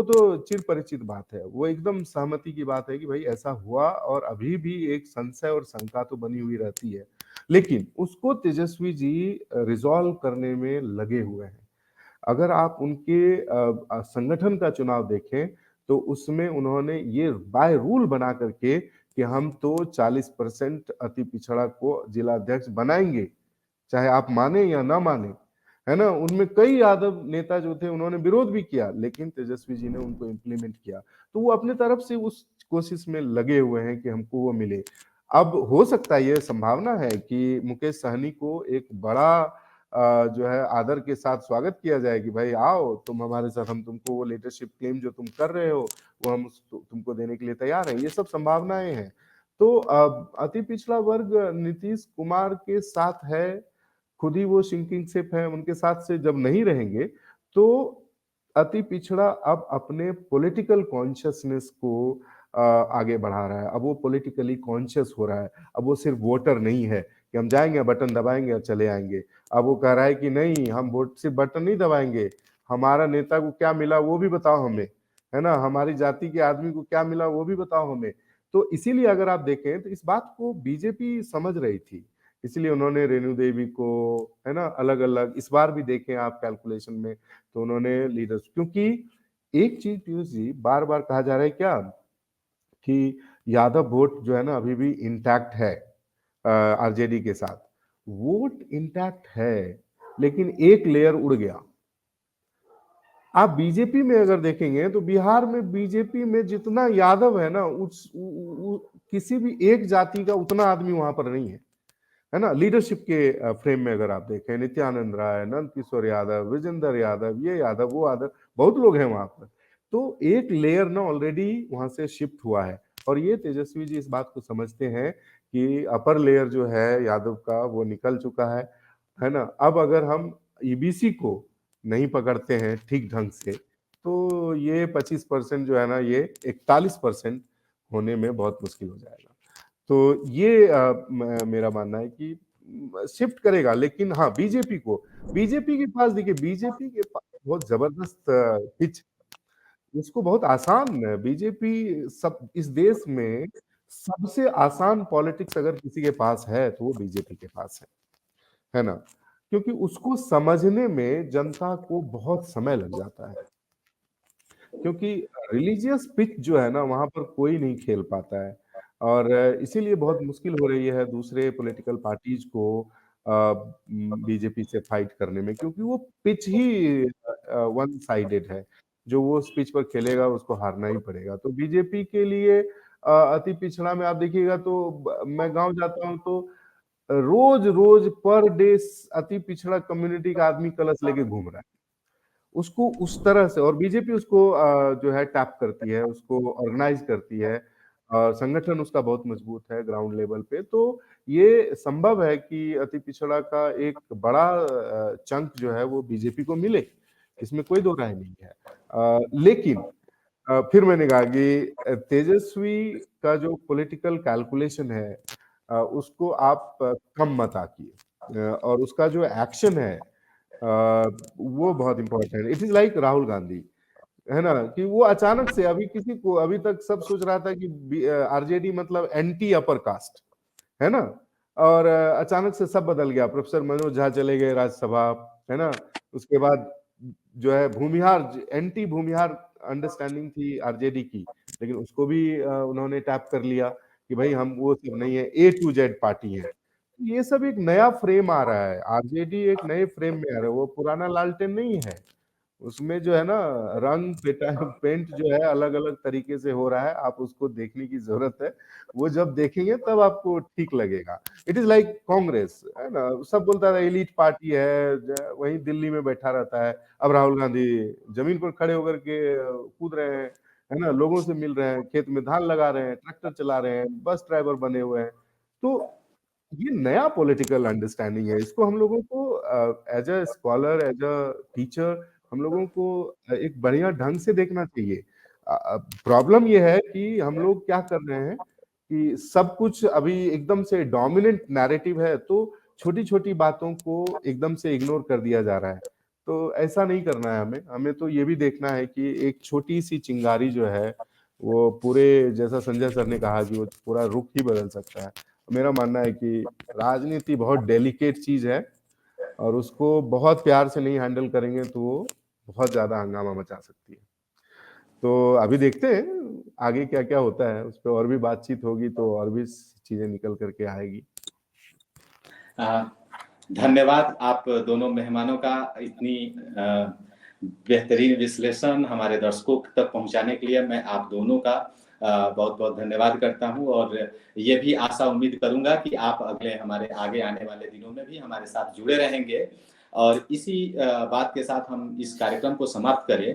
तो चिर परिचित बात है, वो एकदम सहमति की बात है कि भाई ऐसा हुआ, और अभी भी एक संशय और शंका तो बनी हुई रहती है, लेकिन उसको तेजस्वी जी रिजॉल्व करने में लगे हुए हैं। अगर आप उनके संगठन का चुनाव देखें तो उसमें उन्होंने ये बाय रूल बना करके कि हम तो 40% अति पिछड़ा को जिला अध्यक्ष बनाएंगे, चाहे आप माने या ना माने, है ना। उनमें कई यादव नेता जो थे उन्होंने विरोध भी किया, लेकिन तेजस्वी जी ने उनको इम्प्लीमेंट किया। तो वो अपने तरफ से उस कोशिश में लगे हुए हैं कि हमको वो मिले। अब हो सकता है, ये संभावना है कि मुकेश सहनी को एक बड़ा जो है आदर के साथ स्वागत किया जाए कि भाई आओ तुम हमारे साथ, हम तुमको वो लीडरशिप क्लेम जो तुम कर रहे हो वो हम तुमको देने के लिए तैयार हैं। ये सब संभावनाएं हैं। तो अति पिछड़ा वर्ग नीतीश कुमार के साथ है, खुद ही वो सिंकिंग शिप है, उनके साथ से जब नहीं रहेंगे तो अति पिछड़ा अब अपने पॉलिटिकल कॉन्शियसनेस को आगे बढ़ा रहा है। अब वो पॉलिटिकली कॉन्शियस हो रहा है। अब वो सिर्फ वोटर नहीं है कि हम जाएंगे बटन दबाएंगे और चले आएंगे। अब वो कह रहा है कि नहीं, हम वोट सिर्फ बटन नहीं दबाएंगे, हमारा नेता को क्या मिला वो भी बताओ हमें, है ना, हमारी जाति के आदमी को क्या मिला वो भी बताओ हमें। तो इसीलिए अगर आप देखें तो इस बात को बीजेपी समझ रही थी, इसलिए उन्होंने रेणु देवी को, है ना, अलग अलग, इस बार भी देखें आप कैलकुलेशन में तो उन्होंने लीडर्स, क्योंकि एक चीज पीयूष जी बार बार कहा जा रहा है क्या कि यादव वोट जो है ना अभी भी इंटैक्ट है आरजेडी के साथ। वोट इंटैक्ट है, लेकिन एक लेयर उड़ गया। आप बीजेपी में अगर देखेंगे तो बिहार में बीजेपी में जितना यादव है ना, किसी भी एक जाति का उतना आदमी वहां पर नहीं है ना। लीडरशिप के फ्रेम में अगर आप देखें, नित्यानंद राय, नंद किशोर यादव, विजेंद्र यादव, ये यादव वो यादव, बहुत लोग हैं वहां पर। तो एक लेयर ना ऑलरेडी वहां से शिफ्ट हुआ है, और ये तेजस्वी जी इस बात को समझते हैं कि अपर लेयर जो है यादव का वो निकल चुका है ना। अब अगर हम ईबीसी को नहीं पकड़ते हैं ठीक ढंग से तो ये 25% जो है ना ये 41% होने में बहुत मुश्किल हो जाएगा। तो ये मेरा मानना है कि शिफ्ट करेगा, लेकिन हाँ बीजेपी के पास देखिए, बीजेपी के पास बहुत जबरदस्त पिच, इसको बहुत आसान है। बीजेपी सब इस देश में सबसे आसान पॉलिटिक्स अगर किसी के पास है तो वो बीजेपी के पास है ना, क्योंकि उसको समझने में जनता को बहुत समय लग जाता है, क्योंकि रिलीजियस पिच जो है ना वहां पर कोई नहीं खेल पाता है, और इसीलिए बहुत मुश्किल हो रही है दूसरे पॉलिटिकल पार्टीज को बीजेपी से फाइट करने में, क्योंकि वो पिच ही वन साइडेड है। जो वो उस पिच पर खेलेगा उसको हारना ही पड़ेगा। तो बीजेपी के लिए अति पिछड़ा में आप देखिएगा तो मैं गांव जाता हूं तो रोज रोज पर डे अति पिछड़ा कम्युनिटी का आदमी कलश लेके घूम रहा है, उसको उस तरह से, और बीजेपी उसको जो है टैप करती है, उसको ऑर्गेनाइज करती है, संगठन उसका बहुत मजबूत है ग्राउंड लेवल पे। तो ये संभव है कि अति पिछड़ा का एक बड़ा चंक जो है वो बीजेपी को मिले, इसमें कोई दो राय नहीं है। लेकिन फिर मैंने कहा कि तेजस्वी का जो पॉलिटिकल कैलकुलेशन है उसको आप कम मत आकिए, और उसका जो एक्शन है वो बहुत इंपॉर्टेंट है। It is like Rahul Gandhi, है ना, कि वो अचानक से, अभी किसी को, अभी तक सब सोच रहा था कि आरजेडी मतलब एंटी अपर कास्ट, है ना, और अचानक से सब बदल गया। प्रोफेसर मनोज झा चले गए राज्यसभा, है ना, उसके बाद जो है भूमिहार, एंटी भूमिहार अंडरस्टैंडिंग थी आरजेडी की, लेकिन उसको भी उन्होंने टैप कर लिया कि भाई हम वो सब नहीं है, ए टू जेड पार्टी है। ये सब एक नया फ्रेम आ रहा है, आरजेडी एक नए फ्रेम में आ रहा है, वो पुराना लालटेन नहीं है। उसमें जो है ना रंग पेंट जो है अलग अलग तरीके से हो रहा है, आप उसको देखने की जरूरत है। वो जब देखेंगे तब आपको ठीक लगेगा। इट इज लाइक कांग्रेस, है ना, सब बोलता है एलीट पार्टी है, वहीं दिल्ली में बैठा रहता है। अब राहुल गांधी जमीन पर खड़े होकर के कूद रहे हैं, है ना, लोगों से मिल रहे हैं, खेत में धान लगा रहे हैं, ट्रैक्टर चला रहे हैं, बस ड्राइवर बने हुए हैं। तो ये नया पॉलिटिकल अंडरस्टैंडिंग है, इसको हम लोगों को as a scholar, as a teacher, हम लोगों को एक बढ़िया ढंग से देखना चाहिए। प्रॉब्लम ये है कि हम लोग क्या कर रहे हैं कि सब कुछ अभी एकदम से डोमिनेंट नैरेटिव है, तो छोटी छोटी बातों को एकदम से इग्नोर कर दिया जा रहा है। तो ऐसा नहीं करना है हमें। हमें तो ये भी देखना है कि एक छोटी सी चिंगारी जो है वो पूरे, जैसा संजय सर ने कहा कि वो पूरा रुख ही बदल सकता है। मेरा मानना है कि राजनीति बहुत डेलिकेट चीज है और उसको बहुत प्यार से नहीं हैंडल करेंगे तो वो बहुत ज्यादा हंगामा मचा सकती है। तो अभी देखते हैं आगे क्या क्या होता है, उस पर और भी बातचीत होगी तो और भी चीजें निकल करके आएगी। धन्यवाद आप दोनों मेहमानों का इतनी बेहतरीन विश्लेषण हमारे दर्शकों तक पहुंचाने के लिए। मैं आप दोनों का बहुत बहुत धन्यवाद करता हूं और ये भी आशा उम्मीद करूंगा कि आप अगले हमारे आगे आने वाले दिनों में भी हमारे साथ जुड़े रहेंगे। और इसी बात के साथ हम इस कार्यक्रम को समाप्त करें।